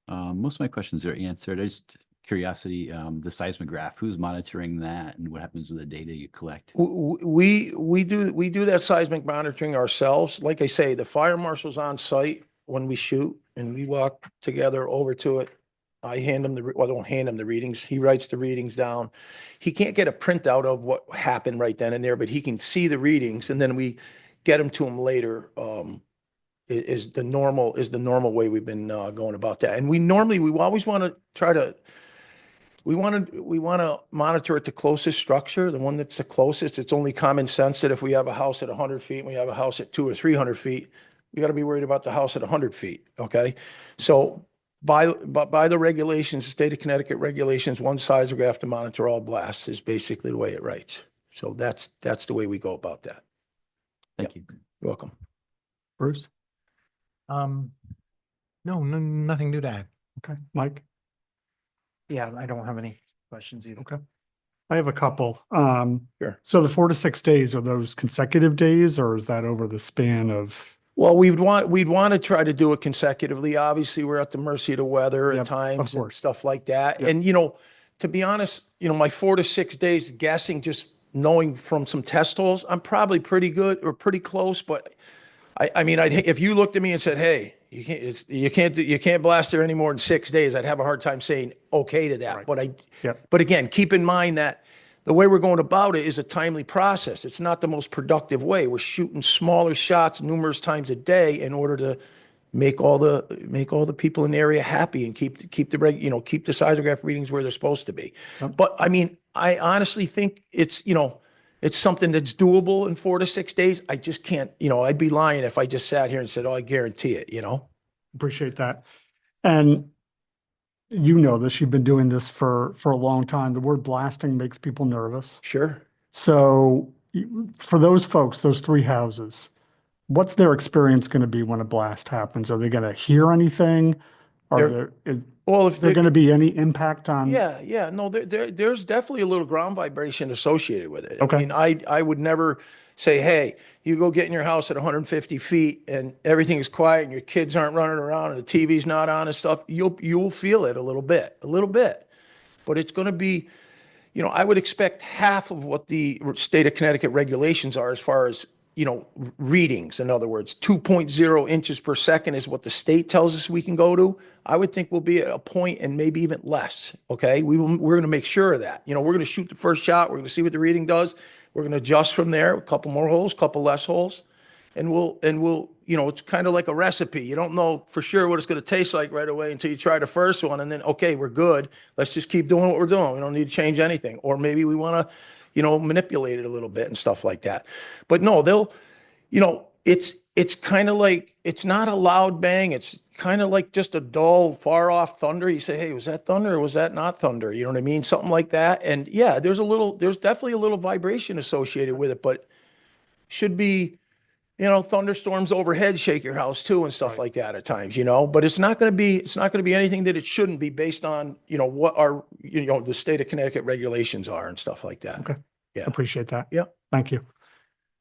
Most of my questions are answered. I just curiosity, the seismograph, who's monitoring that and what happens with the data you collect? We do that seismic monitoring ourselves. Like I say, the fire marshal's on site when we shoot and we walk together over to it. I hand him I don't hand him the readings. He writes the readings down. He can't get a printout of what happened right then and there, but he can see the readings and then we get them to him later. Is the normal way we've been going about that. And we always want to try to we want to monitor it to closest structure, the one that's the closest. It's only common sense that if we have a house at 100 feet and we have a house at 200 or 300 feet, we got to be worried about the house at 100 feet. Okay. So by the regulations, the state of Connecticut regulations, one seismograph to monitor all blasts is basically the way it writes. So that's the way we go about that. Thank you. You're welcome. Bruce? No, nothing new to add. Okay, Mike? Yeah, I don't have any questions either. Okay. I have a couple. Sure. So the 4 to 6 days, are those consecutive days or is that over the span of? Well, we'd want to try to do it consecutively. Obviously, we're at the mercy of the weather Yep, at of times and course. stuff like that. Yep. And, to be honest, my 4 to 6 days guessing, just knowing from some test holes, I'm probably pretty good or pretty close. But I mean, if you looked at me and said, hey, you can't blast there any more than 6 days, I'd have a hard time saying okay to that. Right. Yep. But again, keep in mind that the way we're going about it is a timely process. It's not the most productive way. We're shooting smaller shots numerous times a day in order to make all the people in the area happy and keep the seismograph readings where they're supposed to be. Yep. But I mean, I honestly think it's something that's doable in 4 to 6 days. I just can't, I'd be lying if I just sat here and said, oh, I guarantee it, Appreciate that. And you know this, you've been doing this for a long time. The word blasting makes people nervous. Sure. So for those folks, those 3 houses, what's their experience going to be when a blast happens? Are they going to hear anything? Is there going to be any impact on? Yeah, no, there's definitely a little ground vibration associated with it. Okay. I mean, I would never say, hey, you go get in your house at 150 feet and everything is quiet and your kids aren't running around and the TV's not on and stuff. You'll feel it a little bit, but it's going to be, I would expect half of what the state of Connecticut regulations are as far as, readings. In other words, 2.0 inches per second is what the state tells us we can go to. I would think we'll be at a point and maybe even less. Okay. We're going to make sure of that, we're going to shoot the first shot. We're going to see what the reading does. We're going to adjust from there, a couple more holes, couple less holes. And we'll, it's kind of like a recipe. You don't know for sure what it's going to taste like right away until you try the first one. And then, okay, we're good. Let's just keep doing what we're doing. We don't need to change anything. Or maybe we want to, manipulate it a little bit and stuff like that. But no, they'll, it's kind of like, it's not a loud bang. It's kind of like just a dull, far off thunder. You say, hey, was that thunder or was that not thunder? You know what I mean? Something like that. And yeah, there's definitely a little vibration associated with it, but should be, thunderstorms overhead shake your house too and stuff like that at times, but it's not going to be anything that it shouldn't be based on, what our, the state of Connecticut regulations are and stuff like that. Okay. Yeah. Appreciate that. Yeah. Thank you.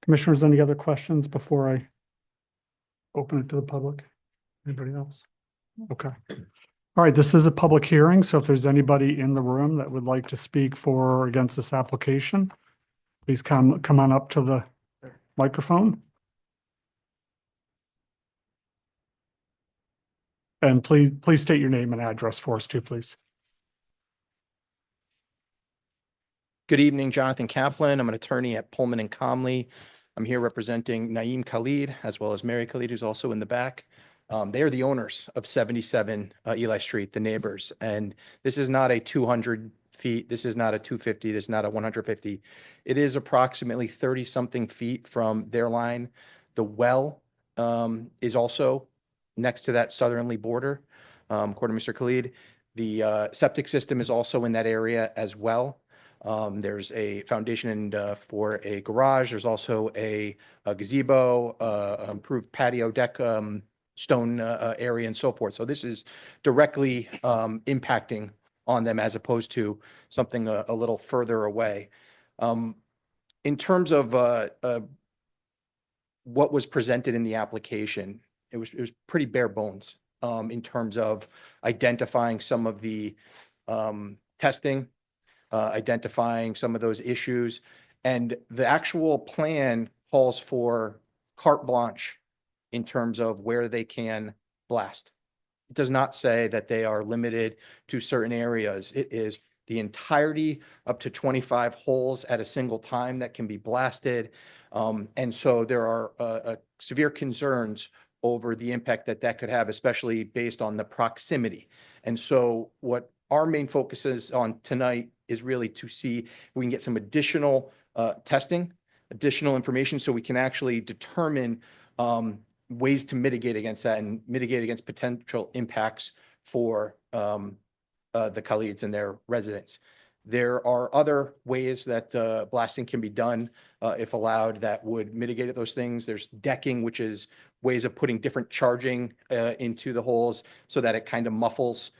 Commissioners, any other questions before I open it to the public? Anybody else? Okay. All right, this is a public hearing, so if there's anybody in the room that would like to speak for or against this application, please come on up to the microphone. And please state your name and address for us too, please. Good evening, Jonathan Kaplan. I'm an attorney at Pullman and Comley. I'm here representing Naeem Khalid, as well as Mary Khalid, who's also in the back. They are the owners of 77 Eli Street, the neighbors. And this is not a 200 feet. This is not a 250. This is not a 150. It is approximately 30-something feet from their line. The well is also next to that southerly border, according to Mr. Khalid. The septic system is also in that area as well. There's a foundation for a garage. There's also a gazebo, improved patio deck, stone area and so forth. So this is directly impacting on them as opposed to something a little further away. In terms of what was presented in the application, it was pretty bare bones in terms of identifying some of the testing, identifying some of those issues. And the actual plan calls for carte blanche in terms of where they can blast. It does not say that they are limited to certain areas. It is the entirety up to 25 holes at a single time that can be blasted. And so there are severe concerns over the impact that that could have, especially based on the proximity. And so what our main focus is on tonight is really to see if we can get some additional testing, additional information, so we can actually determine ways to mitigate against that and mitigate against potential impacts for the Khalids and their residents. There are other ways that blasting can be done if allowed that would mitigate those things. There's decking, which is ways of putting different charging into the holes so that it kind of muffles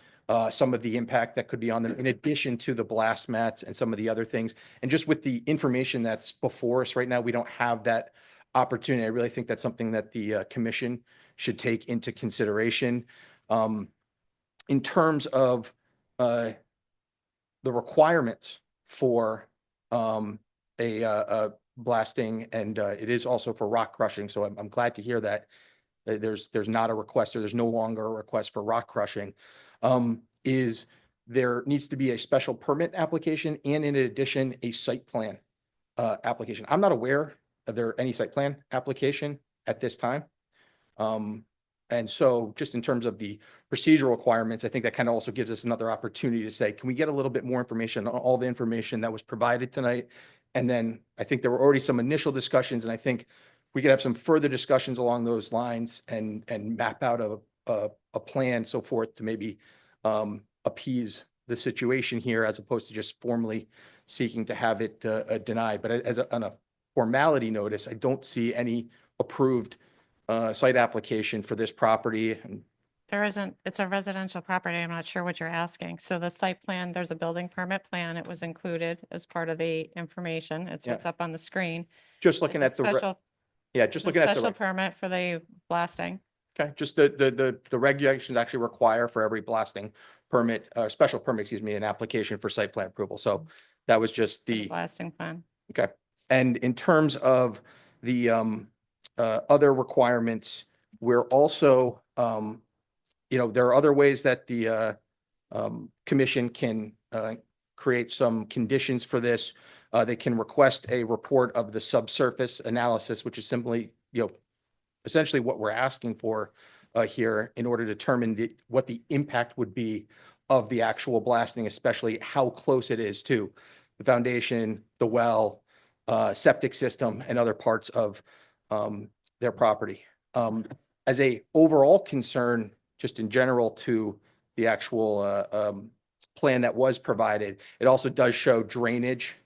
some of the impact that could be on them, in addition to the blast mats and some of the other things. And just with the information that's before us right now, we don't have that opportunity. I really think that's something that the commission should take into consideration. In terms of the requirements for a blasting, and it is also for rock crushing. So I'm glad to hear that there's not a request, or there's no longer a request for rock crushing. Is there needs to be a special permit application, and in addition, a site plan application. I'm not aware of there any site plan application at this time. And so just in terms of the procedural requirements, I think that kind of also gives us another opportunity to say, can we get a little bit more information on all the information that was provided tonight? And then I think there were already some initial discussions, and I think we could have some further discussions along those lines and map out a plan, so forth, to maybe appease the situation here, as opposed to just formally seeking to have it denied. But on a formality notice, I don't see any approved site application for this property. And There isn't, it's a residential property. I'm not sure what you're asking. So the site plan, there's a building permit plan. It was included as part of the information. It's what's up on the screen. just looking It's a at special- just the looking at special permit for the blasting. okay, just the regulations actually require for every blasting permit, special permit, excuse me, an application for site plan approval. So that was just for the the, blasting plan. okay. And in terms of the other requirements, we're also, there are other ways that the commission can create some conditions for this. They can request a report of the subsurface analysis, which is simply, essentially what we're asking for here, in order to determine what the impact would be of the actual blasting, especially how close it is to the foundation, the well, septic system, and other parts of their property. As a overall concern, just in general, to the actual plan that was provided, it also does show drainage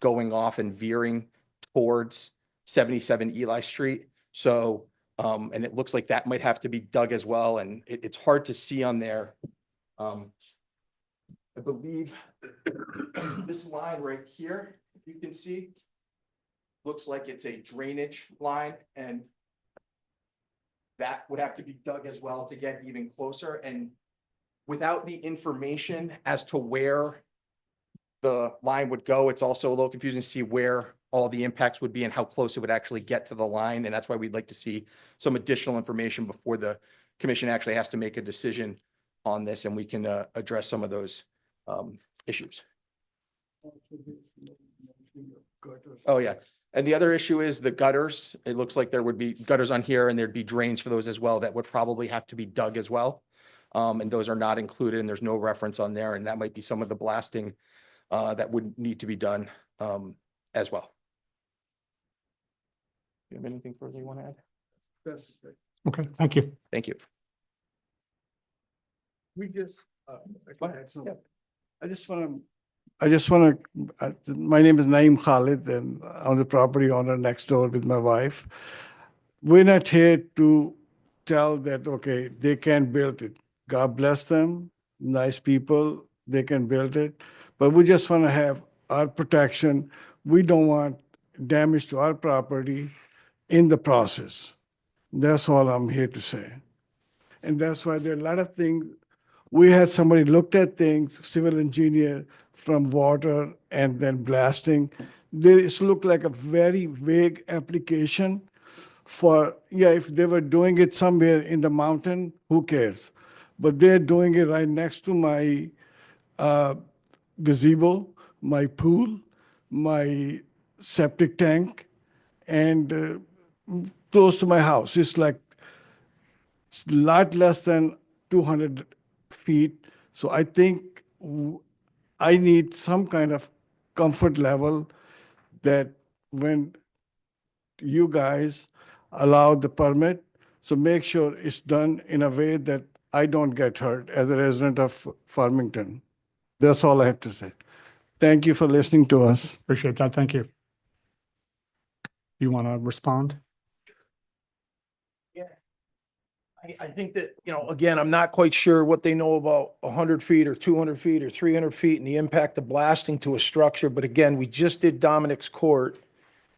going off and veering towards 77 Eli Street. So, and it looks like that might have to be dug as well. And it's hard to see on there. I believe this line right here, you can see, looks like it's a drainage line, and that would have to be dug as well to get even closer. And without the information as to where the line would go, it's also a little confusing to see where all the impacts would be and how close it would actually get to the line. And that's why we'd like to see some additional information before the commission actually has to make a decision on this, and we can address some of those issues. Oh, yeah. And the other issue is the gutters. It looks like there would be gutters on here, and there'd be drains for those as well that would probably have to be dug as well. And those are not included, and there's no reference on there. And that might be some of the blasting that would need to be done as well. Do you have anything further you want to add? Okay, thank you. Thank you. We just, I just want to, my name is Naeem Khalid and I'm the property owner next door with my wife. We're not here to tell that, okay, they can build it. God bless them, nice people, they can build it. But we just want to have our protection. We don't want damage to our property in the process. That's all I'm here to say. And that's why there are a lot of things. We had somebody looked at things, civil engineer from water and then blasting. This looked like a very vague application for, yeah, if they were doing it somewhere in the mountain, who cares? But they're doing it right next to my gazebo, my pool, my septic tank, and close to my house. It's like it's a lot less than 200 feet. So I think I need some kind of comfort level that when you guys allow the permit, so make sure it's done in a way that I don't get hurt as a resident of Farmington. That's all I have to say. Thank you for listening to us. Appreciate that. Thank you. You want to respond? I think that, again, I'm not quite sure what they know about 100 feet or 200 feet or 300 feet and the impact of blasting to a structure. But again, we just did Dominic's court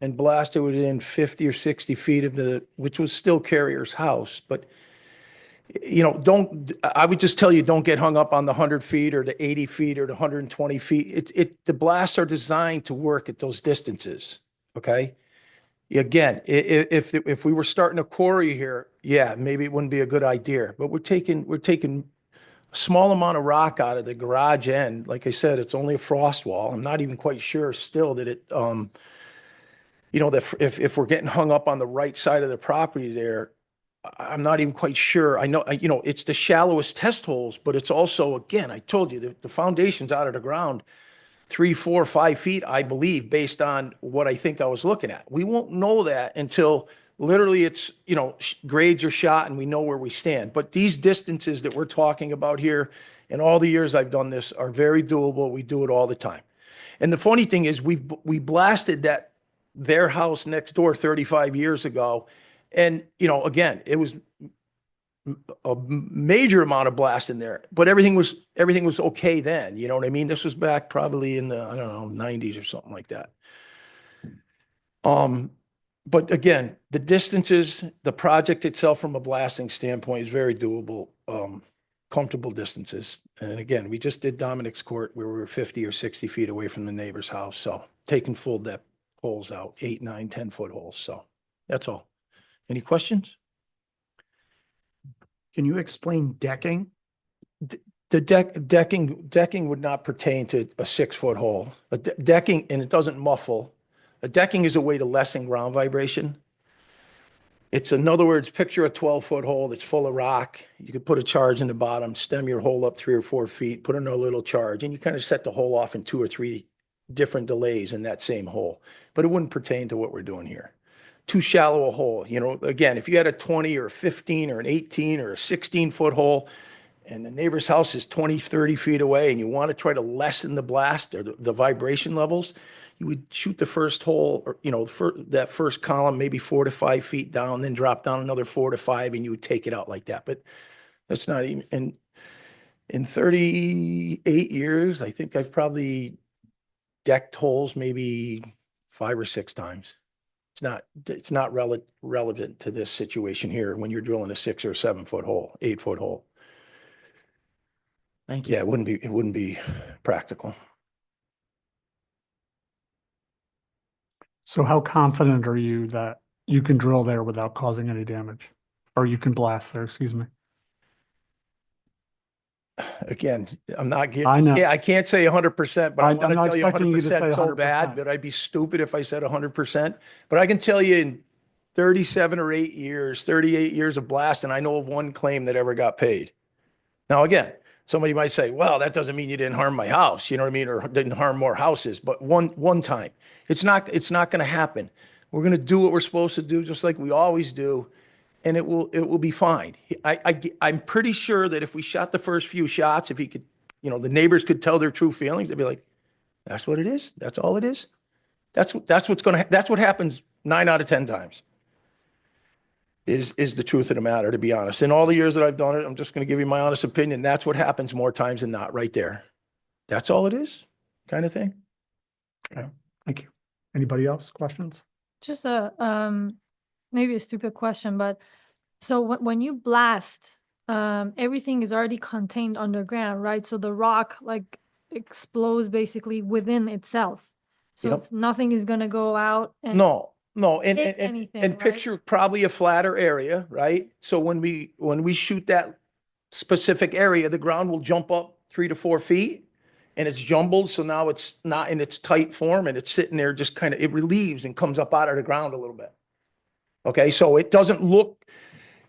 and blasted within 50 or 60 feet of which was still Carrier's house. But, I would just tell you, don't get hung up on the 100 feet or the 80 feet or the 120 feet. The blasts are designed to work at those distances, okay? Again, if we were starting a quarry here, yeah, maybe it wouldn't be a good idea, but we're taking a small amount of rock out of the garage end. Like I said, it's only a frost wall. I'm not even quite sure still that it, that if we're getting hung up on the right side of the property there, I'm not even quite sure. I know, it's the shallowest test holes, but it's also, again, I told you, the foundation's out of the ground 3, 4, 5 feet, I believe, based on what I think I was looking at. We won't know that until literally it's, grades are shot and we know where we stand. But these distances that we're talking about here, in all the years I've done this, are very doable. We do it all the time. And the funny thing is we blasted their house next door 35 years ago. And, again, it was a major amount of blast in there, but everything was okay then. You know what I mean? This was back probably in the, I don't know, 90s or something like that. But again, the distances, the project itself from a blasting standpoint is very doable, comfortable distances. And again, we just did Dominic's court where we were 50 or 60 feet away from the neighbor's house. So taking full depth holes out, 8, 9, 10-foot holes. So that's all. Any questions? Can you explain decking? The decking would not pertain to a 6-foot hole. Decking, and it doesn't muffle. A decking is a way to lessen ground vibration. It's, in other words, picture a 12-foot hole that's full of rock. You could put a charge in the bottom, stem your hole up 3 or 4 feet, put in a little charge, and you kind of set the hole off in 2 or 3 different delays in that same hole. But it wouldn't pertain to what we're doing here. Too shallow a hole. Again, if you had a 20 or a 15 or an 18 or a 16-foot hole and the neighbor's house is 20, 30 feet away and you want to try to lessen the blast or the vibration levels, you would shoot the first hole or, that first column, maybe 4 to 5 feet down, then drop down another 4 to 5 and you would take it out like that. But that's not even, in 38 years, I think I've probably decked holes maybe 5 or 6 times. It's not relevant to this situation here when you're drilling a 6 or 7-foot hole, 8-foot hole. Thank you. Yeah, it wouldn't be practical. So how confident are you that you can drill there without causing any damage? Or you can blast there, excuse me. Again, I'm not getting, I know. yeah, I can't say 100%, but I want to I'm not tell you expecting you to say 100% so 100%. bad, but I'd be stupid if I said 100%. But I can tell you in 37 or 8 years, 38 years of blast, and I know of one claim that ever got paid. Now, again, somebody might say, well, that doesn't mean you didn't harm my house, you know what I mean? Or didn't harm more houses, but one time. It's not going to happen. We're going to do what we're supposed to do, just like we always do. and it will be fine. I'm pretty sure that if we shot the first few shots, if he could, the neighbors could tell their true feelings, they'd be like, that's what it is. That's all it is. That's what happens 9 out of 10 times. Is the truth of the matter, to be honest. In all the years that I've done it, I'm just going to give you my honest opinion. That's what happens more times than not, right there. That's all it is, kind of thing. Thank you. Anybody else? Questions? Just maybe a stupid question, but so when you blast, everything is already contained underground, right? So the rock like explodes basically within itself. So Yep. nothing is gonna go out and No, and hit anything, right? picture probably a flatter area, right? So when we shoot that specific area, the ground will jump up 3 to 4 feet, and it's jumbled. So now it's not in its tight form, and it's sitting there just kind of, it relieves and comes up out of the ground a little bit. Okay, so it doesn't look,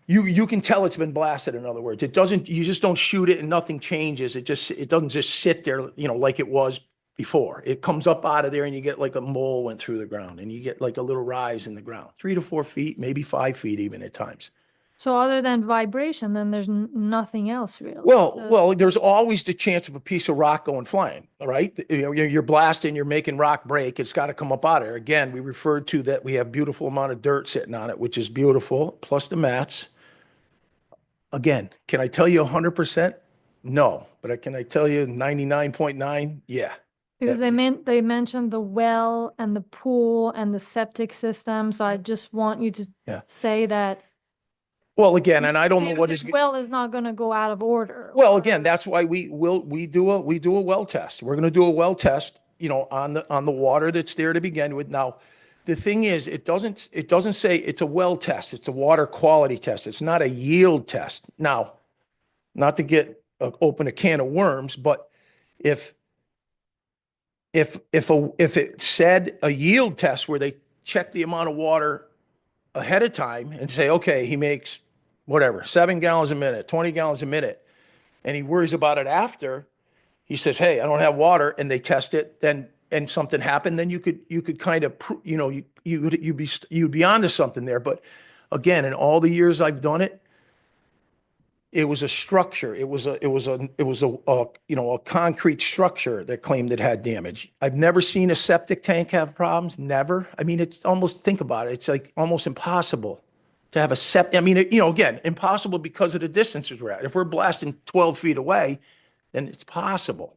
you can tell it's been blasted. In other words, it doesn't, you just don't shoot it and nothing changes. It doesn't just sit there, like it was before. It comes up out of there and you get like a mole went through the ground, and you get like a little rise in the ground, 3 to 4 feet, maybe 5 feet even at times. So other than vibration, then there's nothing else really. Well, there's always the chance of a piece of rock going flying, all right? You're blasting, you're making rock break. It's got to come up out of there. Again, we referred to that we have beautiful amount of dirt sitting on it, which is beautiful, plus the mats. Again, can I tell you 100%? No, but can I tell you 99.9? Yeah. Because they mentioned the well and the pool and the septic system. So I just want you to say that. Well, again, and I don't know what this is. well is not going to go out of order. Well, again, that's why we do a well test. We're going to do a well test, on the water that's there to begin with. Now, the thing is, it doesn't say it's a well test. It's a water quality test. It's not a yield test. Now, not to open a can of worms, but if it said a yield test where they check the amount of water ahead of time and say, okay, he makes whatever, 7 gallons a minute, 20 gallons a minute, and he worries about it after, he says, hey, I don't have water, and they test it, then, and something happened, then you could kind of, you'd be onto something there. But again, in all the years I've done it, it was a structure. It was a concrete structure that claimed it had damage. I've never seen a septic tank have problems. Never. I mean, it's almost, think about it. It's like almost impossible to have a septic. I mean, again, impossible because of the distances we're at. If we're blasting 12 feet away, then it's possible.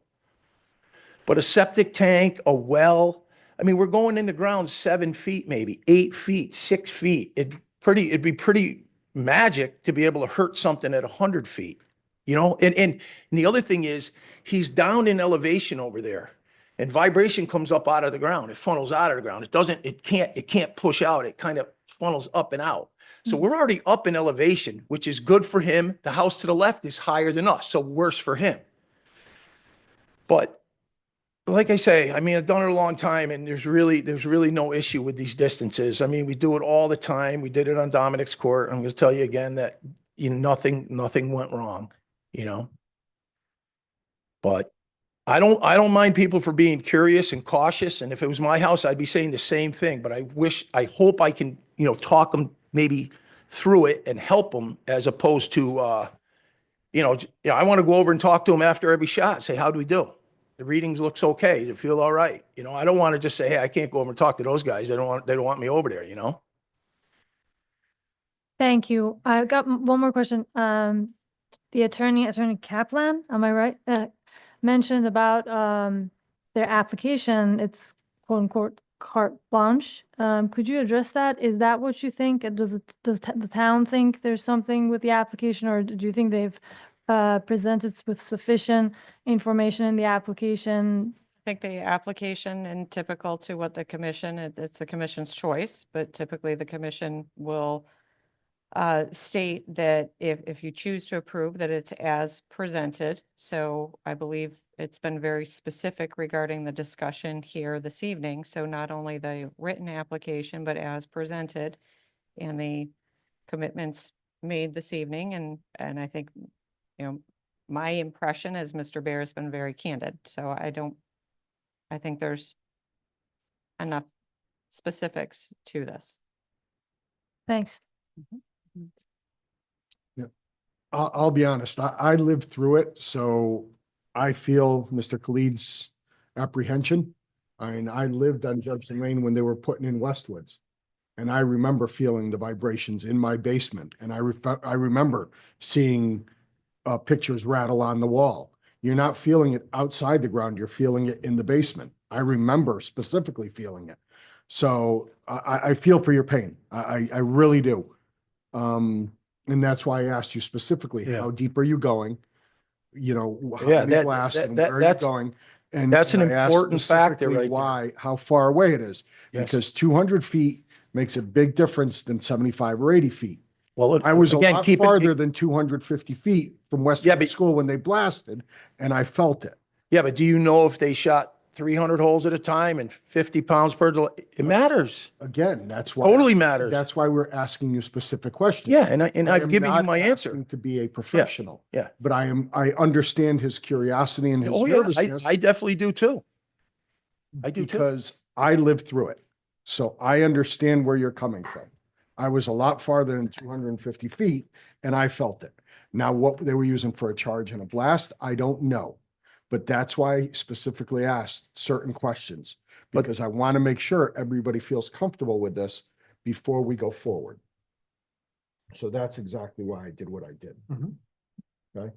But a septic tank, a well, I mean, we're going in the ground 7 feet, maybe 8 feet, 6 feet. It'd be pretty magic to be able to hurt something at 100 feet, and the other thing is he's down in elevation over there, and vibration comes up out of the ground. It funnels out of the ground. It can't push out. It kind of funnels up and out. So we're already up in elevation, which is good for him. The house to the left is higher than us, so worse for him. But like I say, I mean, I've done it a long time, and there's really no issue with these distances. I mean, we do it all the time. We did it on Dominic's court. I'm going to tell you again that nothing went wrong, But I don't mind people for being curious and cautious. And if it was my house, I'd be saying the same thing. But I hope I can, talk them maybe through it and help them, as opposed to, I want to go over and talk to them after every shot. Say, how do we do? The readings looks okay. They feel all right. I don't want to just say, hey, I can't go over and talk to those guys. They don't want me over there, Thank you. I got one more question. The attorney Kaplan, am I right? Mentioned about their application. It's quote unquote carte blanche. Could you address that? Is that what you think? Does the town think there's something with the application, or do you think they've presented with sufficient information in the application? I think the application, and typical to what the commission, it's the commission's choice, but typically the commission will state that if you choose to approve, that it's as presented. So I believe it's been very specific regarding the discussion here this evening. So not only the written application, but as presented, and the commitments made this evening. And I think, my impression is Mr. Bear has been very candid. So I think there's enough specifics to this. Thanks. I'll be honest, I lived through it, so I feel Mr. Khalid's apprehension. I mean, I lived on Judson Lane when they were putting in Westwoods. And I remember feeling the vibrations in my basement, and I remember seeing pictures rattle on the wall. You're not feeling it outside the ground, you're feeling it in the basement. I remember specifically feeling it. So I feel for your pain. I really do. And that's why I asked you specifically, Yeah. how deep are you going? You know, how Yeah, many that- blasts that- and that- where are you that's- going? And that's an I asked important factor specifically right there. why, how far away it is, Yes. because 200 feet makes a big difference than 75 or 80 feet. Well, I was a again, lot keep it- farther than 250 feet from Yeah, Westwood but- School when they blasted, and I felt it. Yeah, but do you know if they shot 300 holes at a time and 50 pounds per, it matters. Again, that's why. Totally matters. That's why we're asking you specific questions. Yeah, and I've am given you not my answer. asking To be a professional. yeah. But I understand his curiosity and his Oh, yeah, nervousness. I definitely do too. I do too. Because I lived through it. So I understand where you're coming from. I was a lot farther than 250 feet and I felt it. Now, what they were using for a charge and a blast, I don't know. But that's why I specifically asked certain questions, because I want to make sure everybody feels comfortable with this before we go forward. So that's exactly why I did what I did. Okay.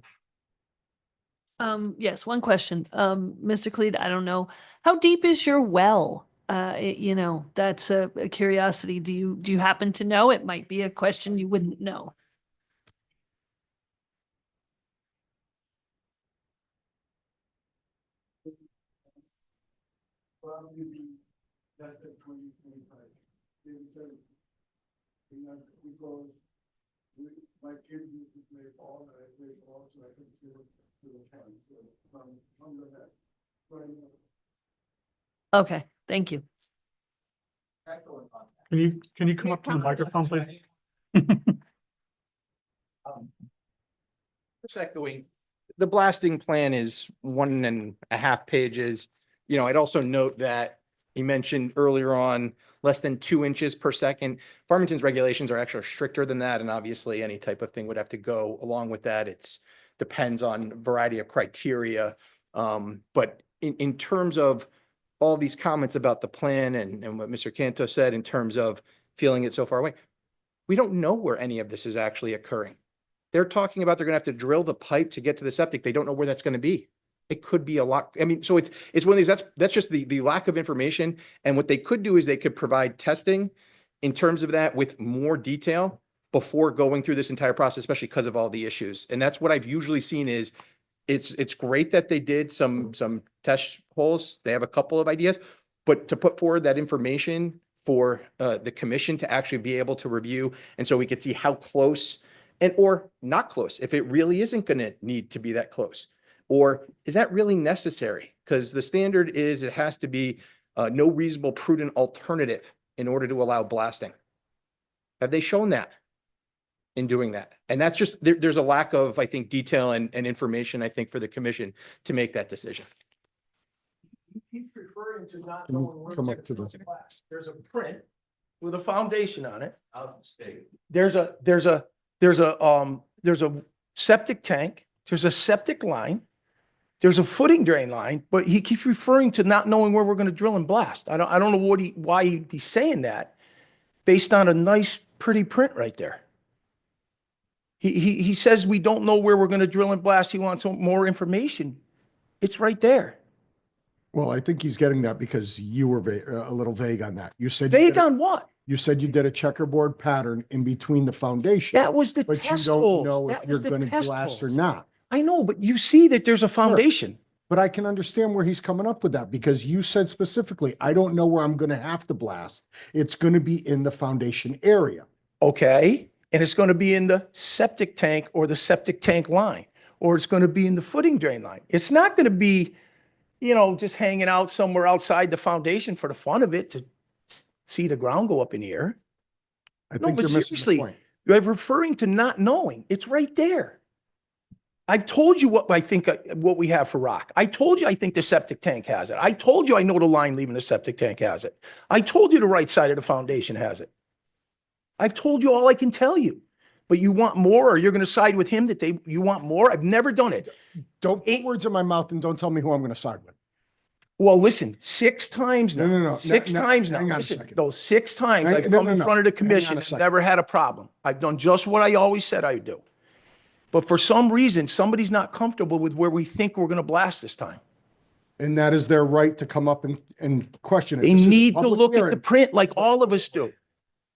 Yes, one question. Mr. Khalid, I don't know. How deep is your well? You know, that's a curiosity. Do you happen to know? It might be a question you wouldn't know. My kids used to play ball, and I played ball, so I could feel the time. So from that. Okay, thank you. Can you come up to the microphone, please? Just echoing, the blasting plan is 1.5 pages. You know, I'd also note that you mentioned earlier on less than 2 inches per second. Farmington's regulations are actually stricter than that, and obviously any type of thing would have to go along with that. It's depends on a variety of criteria. But in terms of all these comments about the plan and what Mr. Canto said in terms of feeling it so far away, we don't know where any of this is actually occurring. They're talking about they're gonna have to drill the pipe to get to the septic. They don't know where that's gonna be. It could be a lot. I mean, so it's one of these, that's just the lack of information. And what they could do is they could provide testing in terms of that with more detail before going through this entire process, especially because of all the issues. And that's what I've usually seen is it's great that they did some test holes. They have a couple of ideas, but to put forward that information for the commission to actually be able to review. And so we could see how close and or not close, if it really isn't going to need to be that close. Or is that really necessary? Because the standard is it has to be no reasonable prudent alternative in order to allow blasting. Have they shown that in doing that? And that's just, there's a lack of, I think, detail and information, I think, for the commission to make that decision. He's referring to not Can you knowing where come to up to the- blast. There's a print with a foundation on it. Out of state. There's a septic tank, there's a septic line, there's a footing drain line, but he keeps referring to not knowing where we're gonna drill and blast. I don't know why he'd be saying that based on a nice, pretty print right there. He says we don't know where we're gonna drill and blast. He wants some more information. It's right there. Well, I think he's getting that because you were a little vague on that. You said. Vague on what? You said you did a checkerboard pattern in between the foundation. That was the But you test don't holes. know if That you're was the going to test blast or holes. not. I know, but you see that there's a foundation. But I can understand where he's coming up with that because you said specifically, I don't know where I'm going to have to blast. It's going to be in the foundation area. Okay, and it's gonna be in the septic tank or the septic tank line, or it's gonna be in the footing drain line. It's not gonna be, just hanging out somewhere outside the foundation for the fun of it to see the ground go up in the air. I No, think but you're missing the seriously, point. you're referring to not knowing. It's right there. I've told you what I think, what we have for rock. I told you I think the septic tank has it. I told you I know the line leaving the septic tank has it. I told you the right side of the foundation has it. I've told you all I can tell you. but you want more, or you're going to side with him that you want more? I've never done it. Don't put words in my mouth and don't tell me who I'm going to side with. Well, listen, 6 times now. No. Six No, times now. hang on a Listen, second. those 6 times Hang- I've no, come no, in no. front of the Hang on a commission and second. never had a problem. I've done just what I always said I would do. But for some reason, somebody's not comfortable with where we think we're going to blast this time. And that is their right to come up and question it. They This is a need to public look at the hearing. print like all of us do.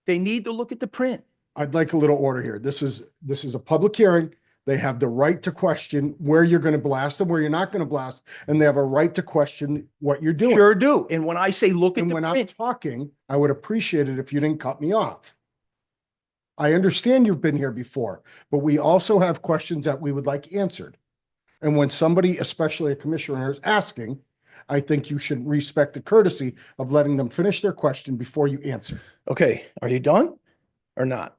They need to look at the print. I'd like a little order here. This is a public hearing. They have the right to question where you're going to blast and where you're not going to blast, and they have a right to question what you're doing. Sure do. And when I say look at And the when I'm print, talking, I would appreciate it if you didn't cut me off. I understand you've been here before, but we also have questions that we would like answered. And when somebody, especially a commissioner, is asking, I think you should respect the courtesy of letting them finish their question before you answer. okay, are you done or not?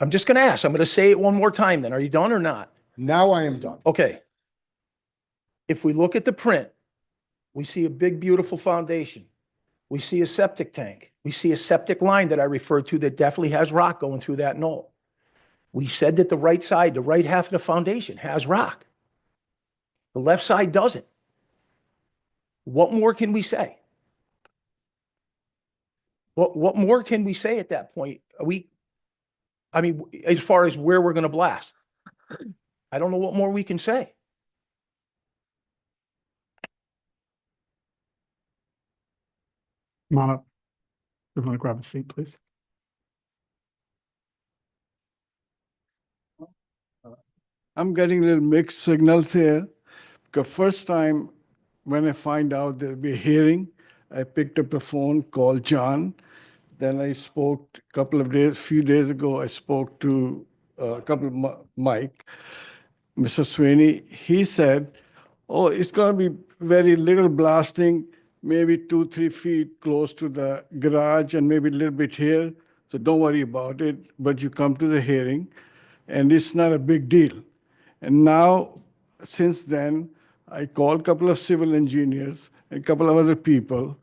I'm just going to ask. I'm going to say it one more time then. Are you done or not? Now I am done. Okay. If we look at the print, we see a big, beautiful foundation. We see a septic tank. We see a septic line that I referred to that definitely has rock going through that knoll. We said that the right side, the right half of the foundation has rock. The left side doesn't. What more can we say? What more can we say at that point? I mean, as far as where we're going to blast, I don't know what more we can say. Come on up. You want to grab a seat, please? I'm getting a little mixed signals here. Because first time when I find out there'll be a hearing, I picked up the phone, called John. Then I spoke few days ago, I spoke to Mike, Mr. Sweeney. He said, oh, it's going to be very little blasting, maybe 2-3 feet close to the garage and maybe a little bit here. So don't worry about it, but you come to the hearing and it's not a big deal. And now, since then, I called a couple of civil engineers and a couple of other people.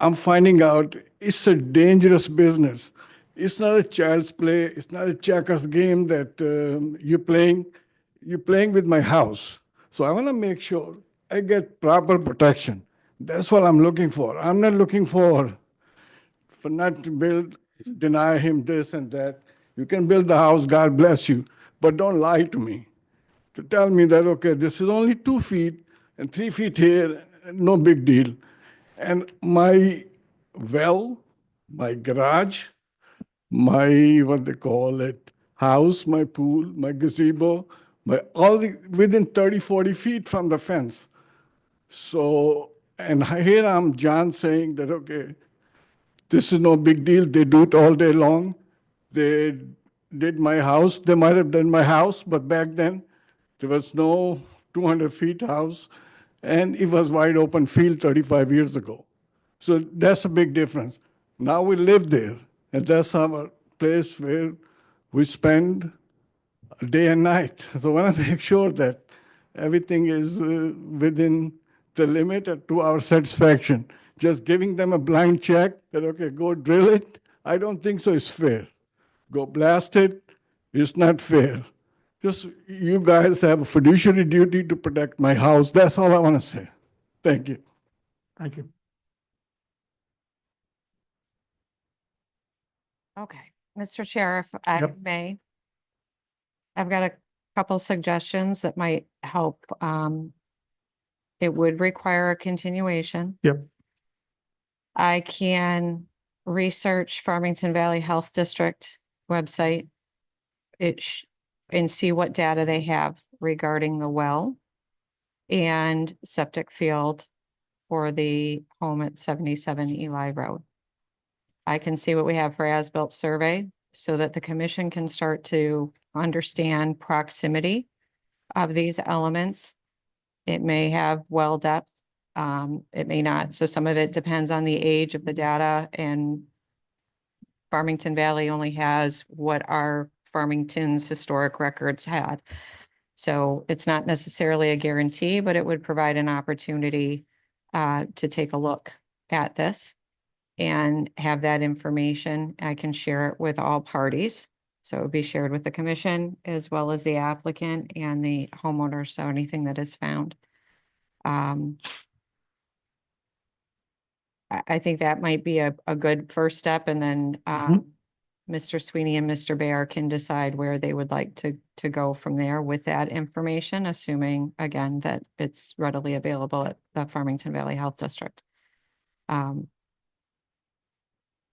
I'm finding out it's a dangerous business. It's not a child's play. It's not a checkers game that you're playing. You're playing with my house. So I want to make sure I get proper protection. That's what I'm looking for. I'm not looking for not to build, deny him this and that. You can build the house, God bless you, but don't lie to me. To tell me that, okay, this is only 2 feet and 3 feet here, no big deal. And my well, my garage, my, what they call it, house, my pool, my gazebo, within 30, 40 feet from the fence. So, and here I'm John saying that, okay, this is no big deal. They do it all day long. They did my house. They might have done my house, but back then there was no 200 feet house and it was wide open field 35 years ago. So that's a big difference. Now we live there, and that's our place where we spend day and night. So I want to make sure that everything is within the limit to our satisfaction. Just giving them a blank check that, okay, go drill it, I don't think so is fair. Go blast it, it's not fair. Just you guys have a fiduciary duty to protect my house. That's all I want to say. Thank you. Thank you. Okay, Mr. Chair, if I Yep. may, I've got a couple suggestions that might help. It would require a continuation. Yep. I can research Farmington Valley Health District website and see what data they have regarding the well and septic field for the home at 77 Eli Road. I can see what we have for as-built survey so that the commission can start to understand proximity of these elements. It may have well depth, it may not. So some of it depends on the age of the data, and Farmington Valley only has what our Farmington's historic records had. So it's not necessarily a guarantee, but it would provide an opportunity to take a look at this and have that information. I can share it with all parties So it would be shared with the commission as well as the applicant and the homeowner, so anything that is found. I think that might be a good first step, and then Mr. Sweeney and Mr. Bear can decide where they would like to go from there with that information, assuming, again, that it's readily available at the Farmington Valley Health District.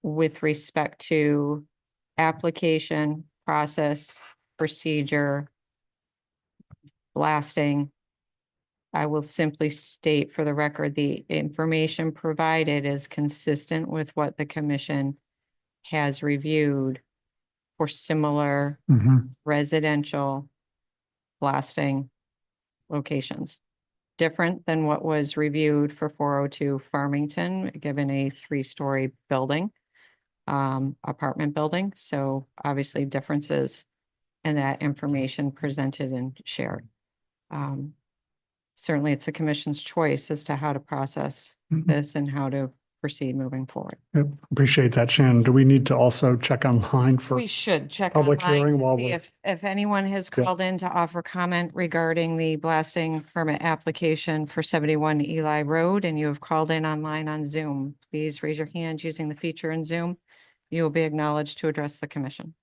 With respect to application, process, procedure, blasting, I will simply state for the record, the information provided is consistent with what the commission has reviewed for similar residential blasting locations. Different than what was reviewed for 402 Farmington, given a 3-story building, apartment building. So obviously differences in that information presented and shared. Certainly it's the commission's choice as to how to process this and how to proceed moving forward. Yep, appreciate that, Shannon. Do we need to also check online for? We should check public online hearing to while see we're- if anyone has called in to offer comment regarding the blasting permit application for 71 Eli Road, and you have called in online on Zoom. Please raise your hand using the feature in Zoom. You will be acknowledged to address the commission.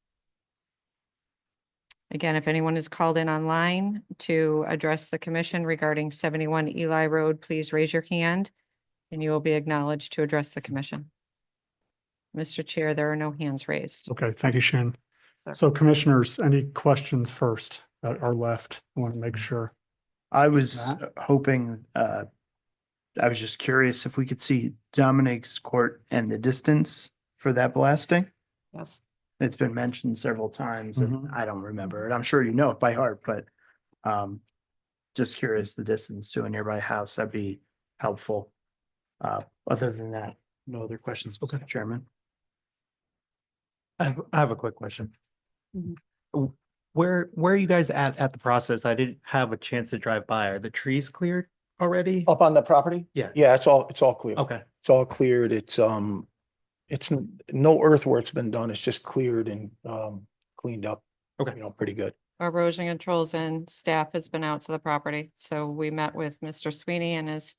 Again, if anyone is called in online to address the commission regarding 71 Eli Road, please raise your hand and you will be acknowledged to address the commission. Mr. Chair, there are no hands raised. Okay, thank you, Shannon. Sir. So commissioners, any questions first that are left? I want to make sure. I was hoping, I was just curious if we could see Dominic's court and the distance for that blasting. Yes. It's been mentioned several times and I don't remember it. I'm sure you know it by heart, but just curious the distance to a nearby house. That'd be helpful. Other than that, no other questions, Mr. Chairman. I have a quick question. Where are you guys at the process? I didn't have a chance to drive by. Are the trees cleared already? Up on the property? Yeah. Yeah, it's all clear. Okay. It's all cleared. No earthwork's been done. It's just cleared and cleaned up. Okay. Pretty good. Erosion controls and staff has been out to the property. So we met with Mr. Sweeney and his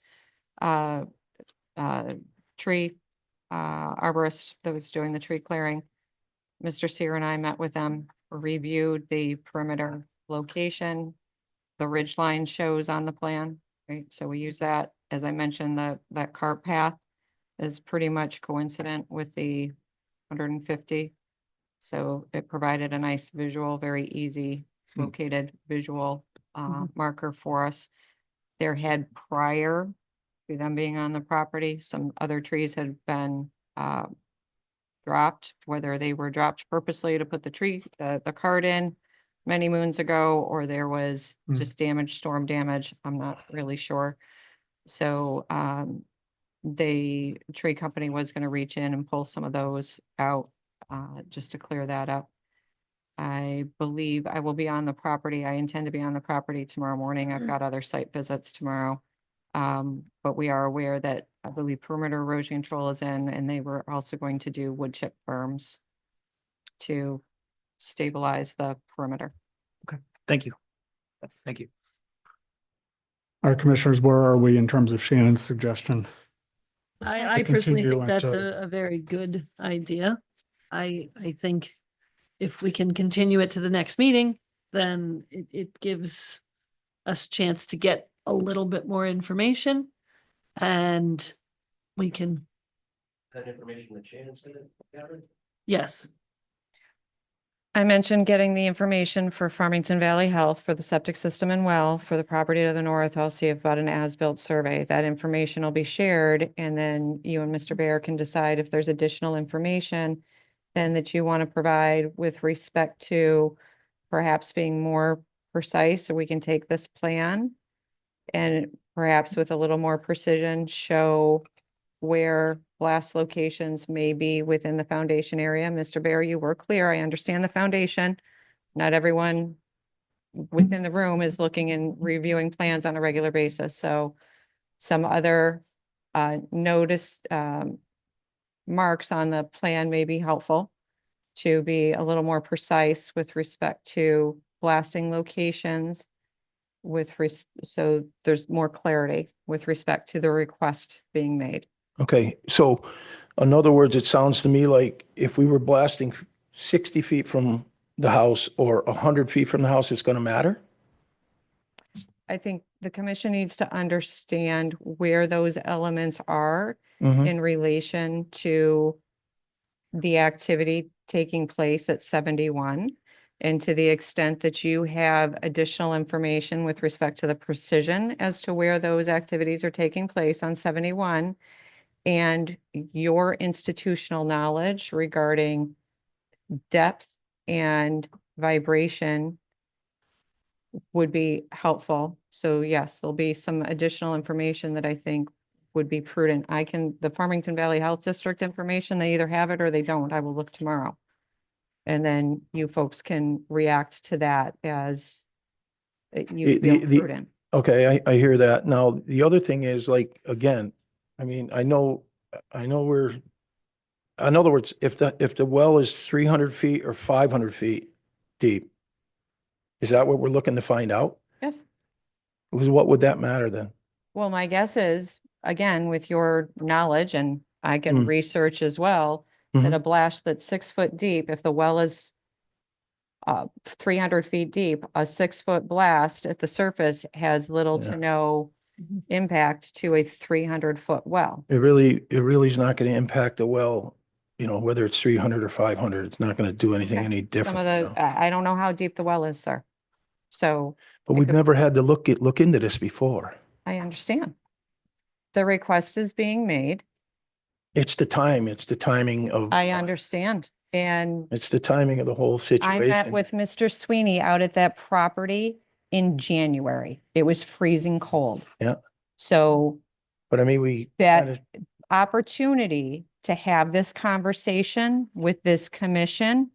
tree arborist that was doing the tree clearing. Mr. Seer and I met with them, reviewed the perimeter location. The ridge line shows on the plan, right? So we use that. As I mentioned, that cart path is pretty much coincident with the 150. So it provided a nice visual, very easy located visual marker for us. There had prior to them being on the property, some other trees had been dropped, whether they were dropped purposely to put the cart in many moons ago, or there was just damage, storm damage. I'm not really sure. So the tree company was going to reach in and pull some of those out just to clear that up. I believe I will be on the property. I intend to be on the property tomorrow morning. I've got other site visits tomorrow. But we are aware that I believe perimeter erosion control is in, and they were also going to do wood chip berms to stabilize the perimeter. Okay, thank you. Yes. Thank you. All right, commissioners, where are we in terms of Shannon's suggestion? I To personally continue think that's into- a very good idea. I think if we can continue it to the next meeting, then it gives us a chance to get a little bit more information and we can, That information that Shannon's gonna gather? yes. I mentioned getting the information for Farmington Valley Health for the septic system and well. For the property to the north, I'll see about an as-built survey. That information will be shared, and then you and Mr. Bear can decide if there's additional information then that you want to provide with respect to perhaps being more precise, so we can take this plan and perhaps with a little more precision, show where blast locations may be within the foundation area. Mr. Bear, you were clear. I understand the foundation. Not everyone within the room is looking and reviewing plans on a regular basis. So some other notice marks on the plan may be helpful. to be a little more precise with respect to blasting locations so there's more clarity with respect to the request being made. Okay, so in other words, it sounds to me like if we were blasting 60 feet from the house or 100 feet from the house, it's going to matter? I think the commission needs to understand where those elements are Mhm. in relation to the activity taking place at 71. And to the extent that you have additional information with respect to the precision as to where those activities are taking place on 71 and your institutional knowledge regarding depth and vibration would be helpful. So yes, there'll be some additional information that I think would be prudent. The Farmington Valley Health District information, they either have it or they don't. I will look tomorrow. And then you folks can react to that as you feel prudent. Okay, I hear that. Now, the other thing is like, again, I mean, I know we're, in other words, if the well is 300 feet or 500 feet deep, is that what we're looking to find out? Yes. What would that matter then? Well, my guess is, again, with your knowledge, and I can research as well, that a blast that's 6 foot deep, if the well is 300 feet deep, a 6-foot blast at the surface has little to no impact to a 300-foot well. It really is not going to impact the well, whether it's 300 or 500, it's not going to do anything Okay. any different. Some of the, I don't know how deep the well is, sir. So But we've never had to look into this before. I understand. The request is being made. It's the timing of. I understand. And It's the timing of the whole I situation. met with Mr. Sweeney out at that property in January. It was freezing cold. Yeah. So But I mean, we. that opportunity to have this conversation with this commission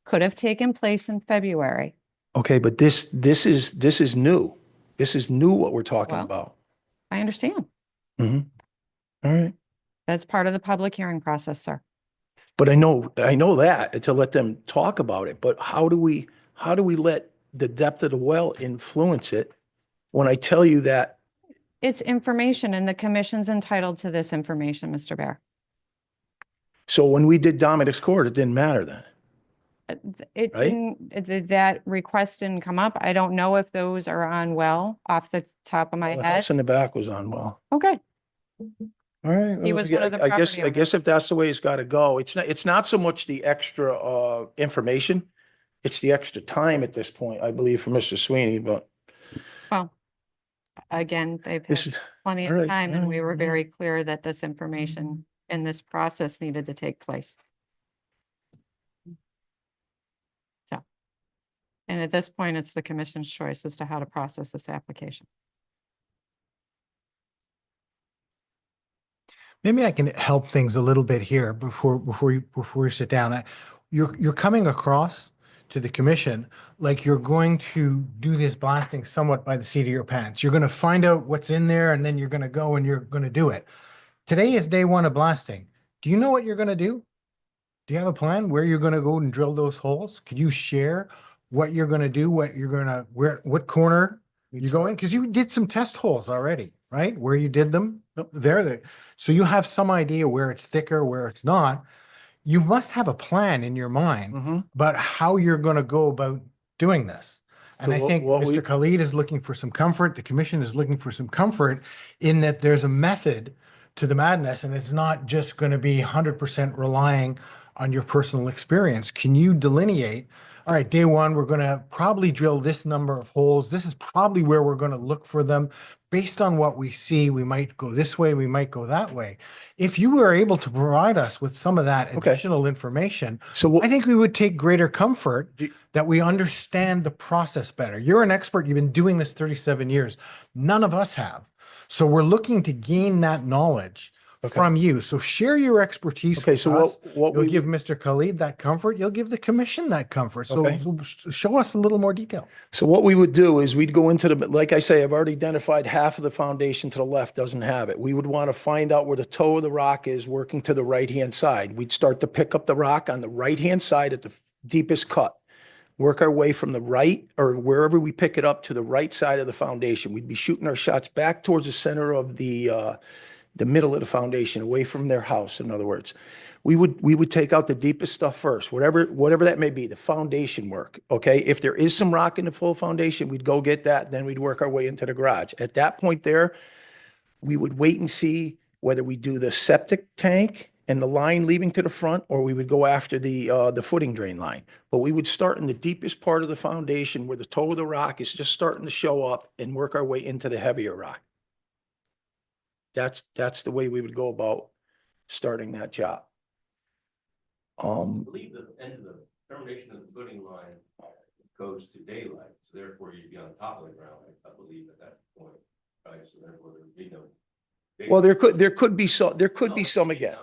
could have taken place in February. Okay, but this is new. This is new what we're talking Well, about. I understand. All right. That's part of the public hearing process, sir. But I know that to let them talk about it, but how do we let the depth of the well influence it when I tell you that? It's information and the commission's entitled to this information, Mr. Bear. So when we did Dominic's Court, it didn't matter then. It Right? didn't, that request didn't come up. I don't know if those are on well off the top of my The head. house in the back was on well. Okay. All right. He well, was one of the I guess property if that's the way it's got to go, it's not so much the extra information. It's the extra time at this point, I believe, for Mr. Sweeney, but Well, again, they've had This is- plenty all of right, time all and right, we were all right. very clear that this information and this process needed to take place. So, and at this point, it's the commission's choice as to how to process this application. Maybe I can help things a little bit here before we sit down. You're coming across to the commission like you're going to do this blasting somewhat by the seat of your pants. You're going to find out what's in there and then you're going to go and you're going to do it. Today is day one of blasting. Do you know what you're going to do? Do you have a plan where you're going to go and drill those holes? Could you share what you're going to do, what corner you go in? Because you did some test holes already, right? Where you did them there. So you have some idea where it's thicker, where it's not. You must have a plan in your mind about how you're going to go about doing this. And So I think Mr. Khalid is looking for some comfort. The commission is looking for some comfort in that there's a method to the madness and it's not just going to be 100% relying on your personal experience. Can you delineate, all right, day one, we're going to probably drill this number of holes. This is probably where we're going to look for them. Based on what we see, we might go this way, we might go that way. If you were able to provide us with some of that additional information, so I think we would take greater comfort that we understand the process better. You're an expert. You've been doing this 37 years. None of us have. So we're looking to gain that knowledge Okay. from you. So share your expertise Okay, with so us. what You'll we, give Mr. Khalid that comfort. You'll give the commission that comfort. So Okay. show us a little more detail. so what we would do is we'd go into the, like I say, I've already identified half of the foundation to the left doesn't have it. We would want to find out where the toe of the rock is working to the right-hand side. We'd start to pick up the rock on the right-hand side at the deepest cut. Work our way from the right or wherever we pick it up to the right side of the foundation. We'd be shooting our shots back towards the center of the middle of the foundation, away from their house, in other words. We would take out the deepest stuff first, whatever that may be, the foundation work, okay? If there is some rock in the full foundation, we'd go get that, then we'd work our way into the garage. At that point there, we would wait and see whether we do the septic tank and the line leading to the front, or we would go after the footing drain line. But we would start in the deepest part of the foundation where the toe of the rock is just starting to show up and work our way into the heavier rock. That's the way we would go about starting that job. I believe the end of the termination of the footing line goes to daylight, so therefore you'd be on top of the ground, I believe, at that point, right? So therefore there'd be no. Well, there could be some again.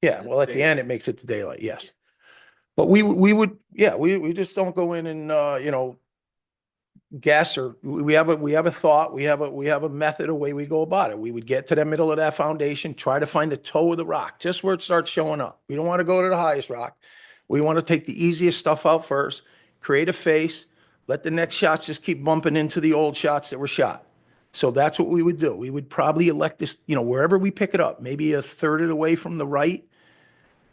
Yeah, well, at the end, it makes it to daylight, yes. But we would, yeah, we just don't go in and, guess, or we have a thought, we have a method, a way we go about it. We would get to the middle of that foundation, try to find the toe of the rock, just where it starts showing up. We don't want to go to the highest rock. We want to take the easiest stuff out first, create a face, let the next shots just keep bumping into the old shots that were shot. So that's what we would do. We would probably elect this, wherever we pick it up, maybe a third of the way from the right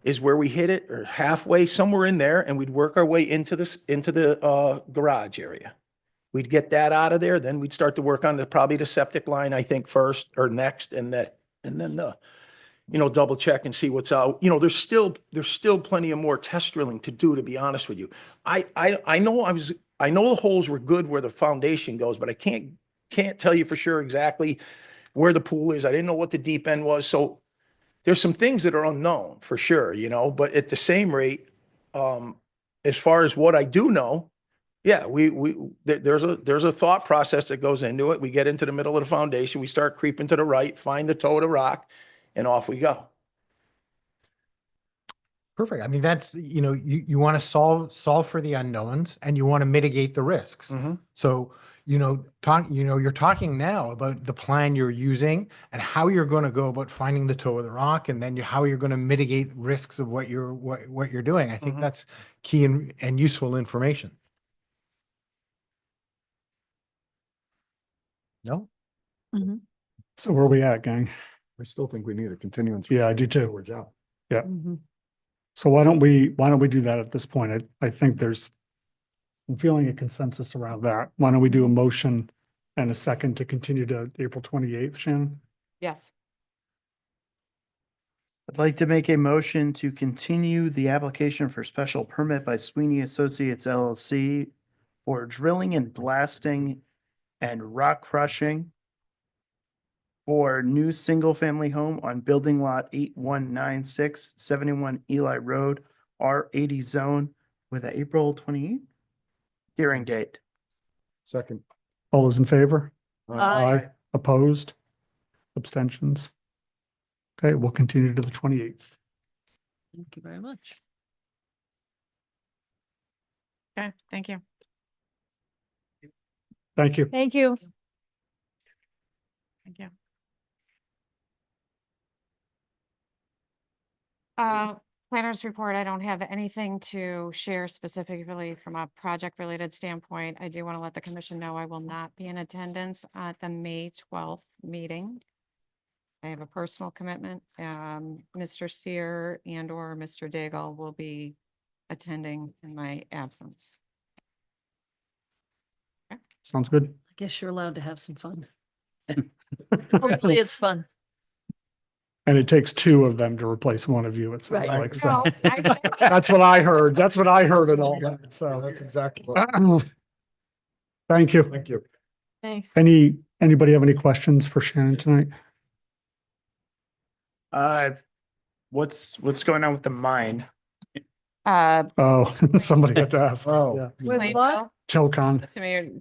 is where we hit it, or halfway, somewhere in there, and we'd work our way into the garage area. We'd get that out of there, then we'd start to work on probably the septic line, I think, first or next, and then double check and see what's out. There's still plenty of more test drilling to do, to be honest with you. I know the holes were good where the foundation goes, but I can't tell you for sure exactly where the pool is. I didn't know what the deep end was. So there's some things that are unknown for sure, but at the same rate, as far as what I do know, yeah, there's a thought process that goes into it. We get into the middle of the foundation, we start creeping to the right, find the toe of the rock, and off we go. Perfect. I mean, that's, you want to solve for the unknowns and you want to mitigate the risks. So, you're talking now about the plan you're using and how you're going to go about finding the toe of the rock, and then how you're going to mitigate risks of what you're doing. I think that's key and useful information. No? So where are we at, gang? I still think we need a continuance. Yeah, I do too. We're out. Yeah. So why don't we do that at this point? I think I'm feeling a consensus around that. Why don't we do a motion and a second to continue to April 28th, Shannon? Yes. I'd like to make a motion to continue the application for special permit by Sweeney Associates LLC for drilling and blasting and rock crushing for new single-family home on building lot 8196, 71 Eli Road, R80 zone, with an April 28th hearing date. Second. All those in favor? Aye. Opposed? Abstentions? Okay, we'll continue to the 28th. Thank you very much. Okay, thank you. Thank you. Thank you. Thank you. Planners report, I don't have anything to share specifically from a project-related standpoint. I do want to let the commission know I will not be in attendance at the May 12th meeting. I have a personal commitment. Mr. Sear and/or Mr. Daigle will be attending in my absence. Sounds good. I guess you're allowed to have some fun. Hopefully it's fun. And it takes two of them to replace one of you, it sounds Right. like, so. No, That's what I heard. That's what I heard and all that, so. That's exactly what. Thank you. Thank you. Thanks. Anybody have any questions for Shannon tonight? What's going on with the mine? Oh, somebody had to ask. that, Oh. yeah. With Plainville, what? Tilcon.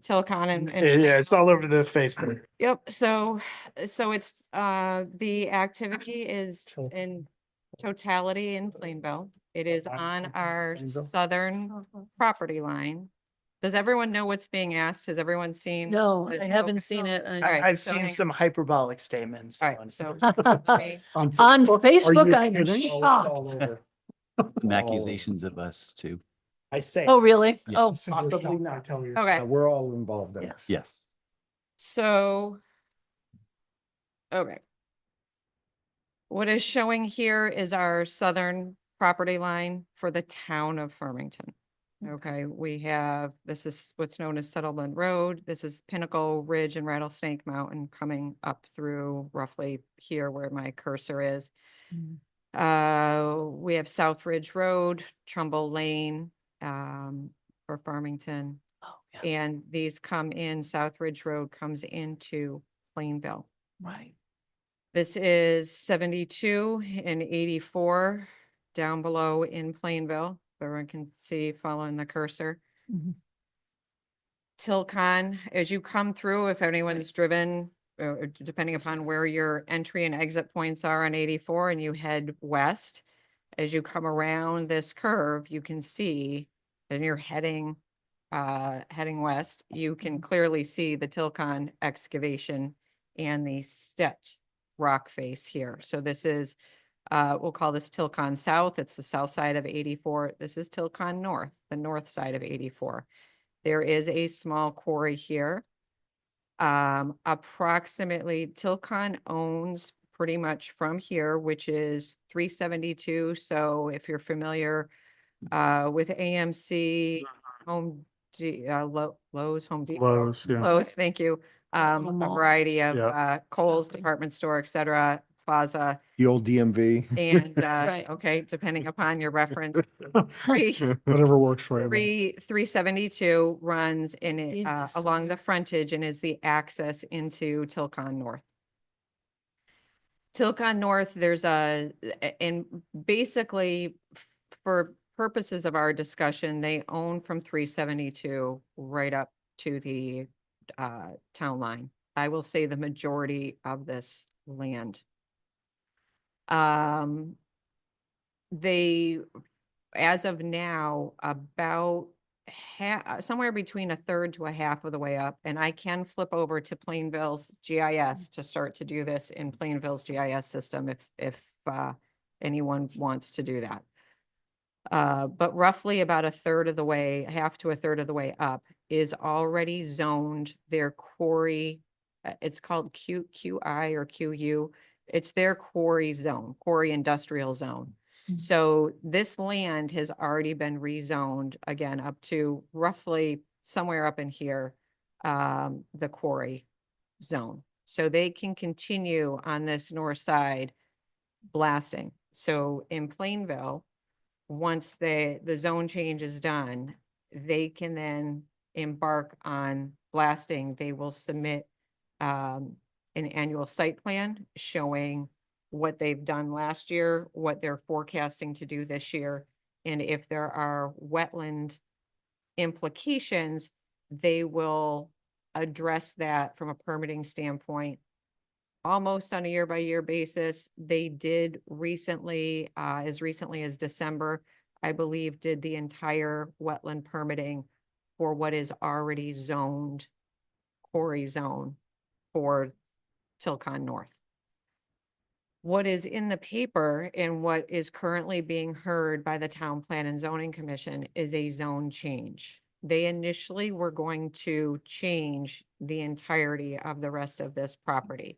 Tilcon and. Yeah, it's all over the Facebook. Yep, so it's the activity is Tilcon. in totality in Plainville. It is on our Plainville? southern property line. Does everyone know what's being asked? Has everyone seen? No, the- I haven't okay. seen it. All right, I've so seen hang- some hyperbolic statements. All on- right, so. On Are Facebook, you I'm kidding? shocked. Some accusations of us too. I say. Oh, really? Yeah. Oh, Possibly not. Okay, We're all involved in it. yes. Yes. so. Okay. What is showing here is our southern property line for the town of Farmington. Okay, we have, this is what's known as Settlement Road. This is Pinnacle Ridge and Rattlesnake Mountain coming up through roughly here where my cursor is. We have South Ridge Road, Trumbull Lane, for Farmington. Oh, yeah, And these come in, South Ridge Road comes into Plainville. right. This is 72 and 84 down below in Plainville. Everyone can see following the cursor. Mhm. Tilcon, as you come through, if anyone's driven, depending upon where your entry and exit points are on 84 and you head west, as you come around this curve, you can see, and you're heading west, you can clearly see the Tilcon excavation and the stepped rock face here. So this is, we'll call this Tilcon South. It's the south side of 84. This is Tilcon North, the north side of 84. There is a small quarry here. Approximately, Tilcon owns pretty much from here, which is 372. So if you're familiar with AMC, Lowe's, Home Depot. Lowe's, yeah. Lowe's, thank you. A Mall. variety of Yeah. Kohl's, department store, et cetera, Plaza, The old DMV. and Right. okay, depending upon your reference. Three, Whatever works for you. 372 runs in it, Davis. along the frontage and is the access into Tilcon North. Tilcon North, there's and basically for purposes of our discussion, they own from 372 right up to the town line. I will say the majority of this land. They, as of now, about somewhere between a third to a half of the way up, and I can flip over to Plainville's GIS to start to do this in Plainville's GIS system if anyone wants to do that. But roughly about a third of the way, half to a third of the way up is already zoned their quarry. It's called QI or QU. It's their quarry zone, quarry industrial zone. Mhm. So this land has already been rezoned again up to roughly somewhere up in here, the quarry zone. So they can continue on this north side blasting. So in Plainville, once the zone change is done, they can then embark on blasting. They will submit an annual site plan showing what they've done last year, what they're forecasting to do this year, and if there are wetland implications, they will address that from a permitting standpoint almost on a year-by-year basis. They did recently, as recently as December, I believe, did the entire wetland permitting for what is already zoned quarry zone for Tilcon North. What is in the paper and what is currently being heard by the Town Plan and Zoning Commission is a zone change. They initially were going to change the entirety of the rest of this property.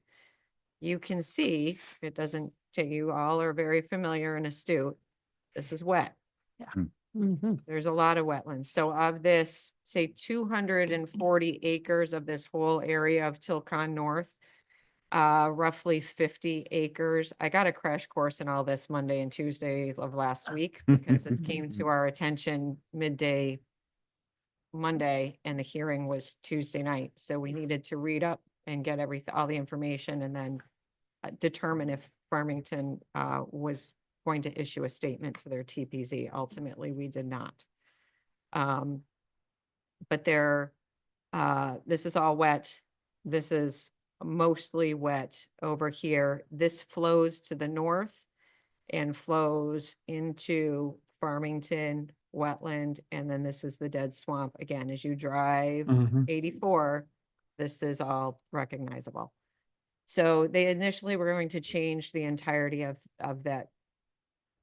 You can see, it doesn't, you all are very familiar and astute, this is wet. Mhm. There's a lot of wetlands. So of this, say 240 acres of this whole area of Tilcon North, roughly 50 acres. I got a crash course in all this Monday and Tuesday of last week because this came to our attention midday Monday and the hearing was Tuesday night. So we needed to read up and get everything, all the information, and then determine if Farmington was going to issue a statement to their TPZ. Ultimately, we did not. But this is all wet. This is mostly wet over here. This flows to the north and flows into Farmington wetland. And then this is the dead swamp. Again, as you drive Mhm. 84, this is all recognizable. So they initially were going to change the entirety of that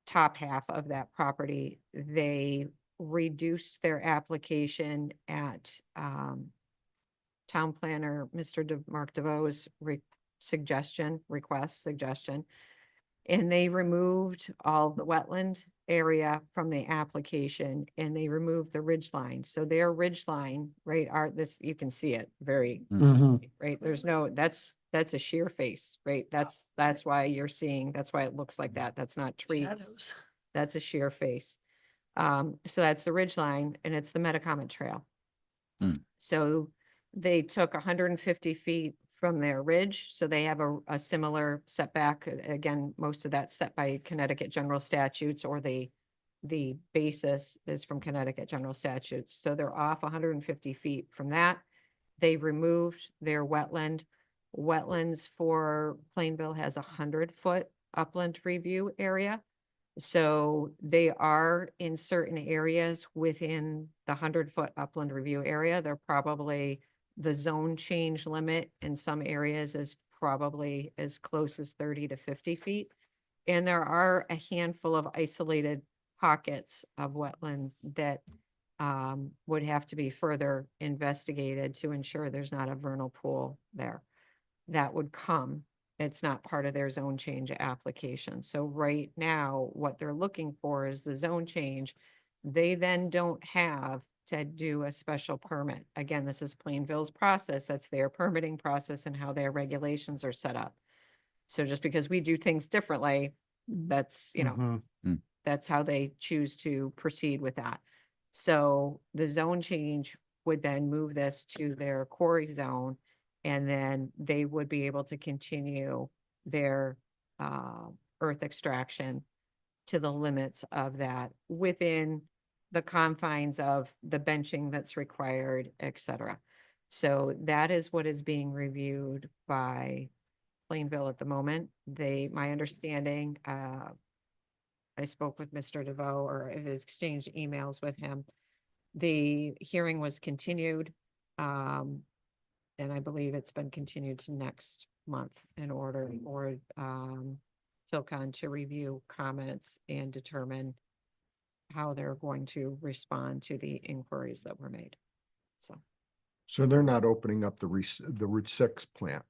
top half of that property. They reduced their application at town planner, Mr. Mark DeVoe's suggestion, and they removed all the wetland area from the application, and they removed the ridge line. So their ridge line, right, you can see it very, Mhm. right? There's no, that's a sheer face, right? That's why you're seeing, that's why it looks like that. That's not trees. Shadows. That's a sheer face. So that's the ridge line, and it's the Metacomet Trail. So they took 150 feet from their ridge, so they have a similar setback. Again, most of that's set by Connecticut general statutes, or the basis is from Connecticut general statutes. So they're off 150 feet from that. They removed their wetland. Wetlands for Plainville has 100-foot upland review area. So they are in certain areas within the 100-foot upland review area. They're probably, the zone change limit in some areas is probably as close as 30 to 50 feet. And there are a handful of isolated pockets of wetland that would have to be further investigated to ensure there's not a vernal pool there. That would come. It's not part of their zone change application. So right now, what they're looking for is the zone change. They then don't have to do a special permit. Again, this is Plainville's process. That's their permitting process and how their regulations are set up. So just because we do things differently, that's, that's how they choose to proceed with that. So the zone change would then move this to their quarry zone, and then they would be able to continue their earth extraction to the limits of that within the confines of the benching that's required, et cetera. So that is what is being reviewed by Plainville at the moment. My understanding, I spoke with Mr. DeVoe, or have exchanged emails with him. The hearing was continued, and I believe it's been continued to next month in order for Philcon to review comments and determine how they're going to respond to the inquiries that were made. So they're not opening up the Route 6 plant.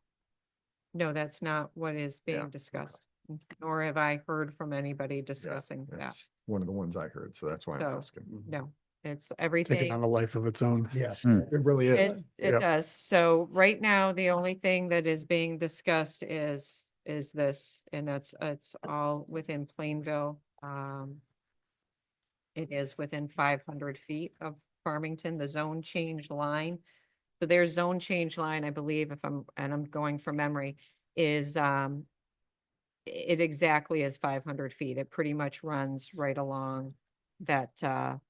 No, that's not what is being discussed, nor have I heard from anybody discussing that. That's one of the ones I heard, so that's why I'm So, asking. no, it's Taking everything. on a life of its own. Yes, it really is. It Yep. does. So right now, the only thing that is being discussed is this, and it's all within Plainville. It is within 500 feet of Farmington, the zone change line. So their zone change line, I believe, I'm going from memory, is it exactly is 500 feet. It pretty much runs right along that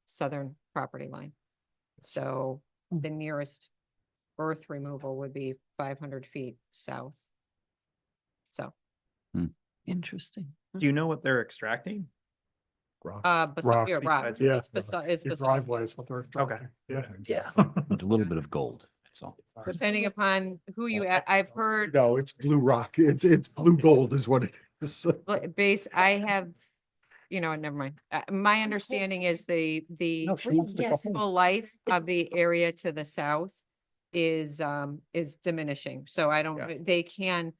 southern property line. So the nearest earth removal would be 500 feet south. So, Interesting. Do you know what they're extracting? rock. Besides- Yeah. It's beside, Your driveway is what they're. Okay. Yeah. Yeah. A little bit of gold, that's all. Depending upon who you, I've heard, No, it's blue rock. It's blue gold is what it is. I have, never mind. My understanding is the No, she wants to go home. useful life of the area to the south is diminishing. So I don't, they can,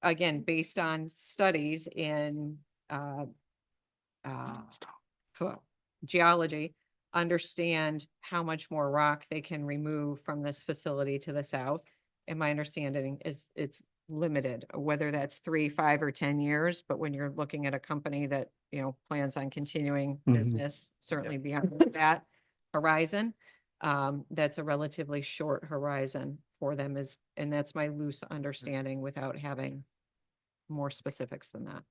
again, based on studies in geology, understand how much more rock they can remove from this facility to the south. And my understanding is it's limited, whether that's 3, 5, or 10 years. But when you're looking at a company that, plans on continuing Mhm. business, certainly beyond that horizon, that's a relatively short horizon for them, and that's my loose understanding without having more specifics than that.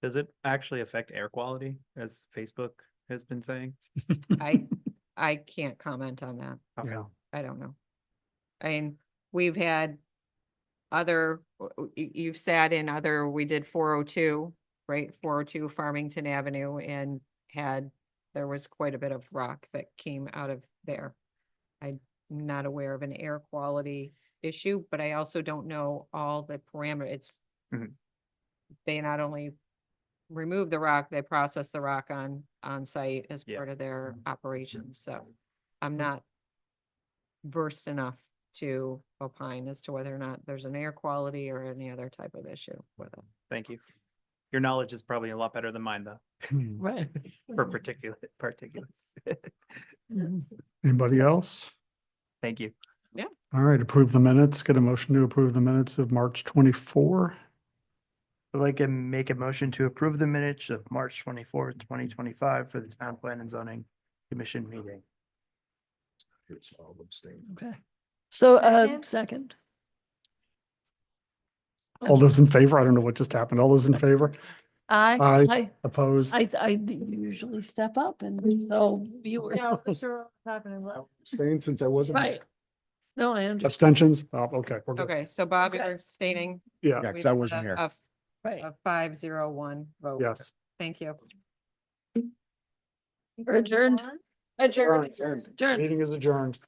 Does it actually affect air quality, as Facebook has been saying? I can't comment on that. Okay. Yeah. I don't know. I mean, we've had other, you've sat in other, we did 402, right? 402 Farmington Avenue and there was quite a bit of rock that came out of there. I'm not aware of an air quality issue, but I also don't know all the parameters. Mhm. They not only remove the rock, they process the rock on site as Yeah. part of their operations, so I'm not versed enough to opine as to whether or not there's an air quality or any other type of issue with it. Thank you. Your knowledge is probably a lot better than mine, though, Right. for particulates. Anybody else? Thank you. All right, approve the minutes. Get a motion to approve the minutes of March 24. I'd like to make a motion to approve the minutes of March 24th, 2025 for the Town Plan and Zoning Commission meeting. It's all abstain. Okay. So, Second. second. All those in favor? I don't know what just happened. All those in favor? Aye. Aye. Opposed? I usually step up and so you were. Yeah, I'm sure what's happening. but- Abstain since I wasn't. Right. No, I understand. Abstentions? Oh, okay, we're good. Okay, so Bob, Okay. you're stating. Yeah, Yeah, because I wasn't here. Right. A 501 vote. yes. Thank you. We're adjourned. Adjourned. Adjourned. Adjourned. Meeting is adjourned.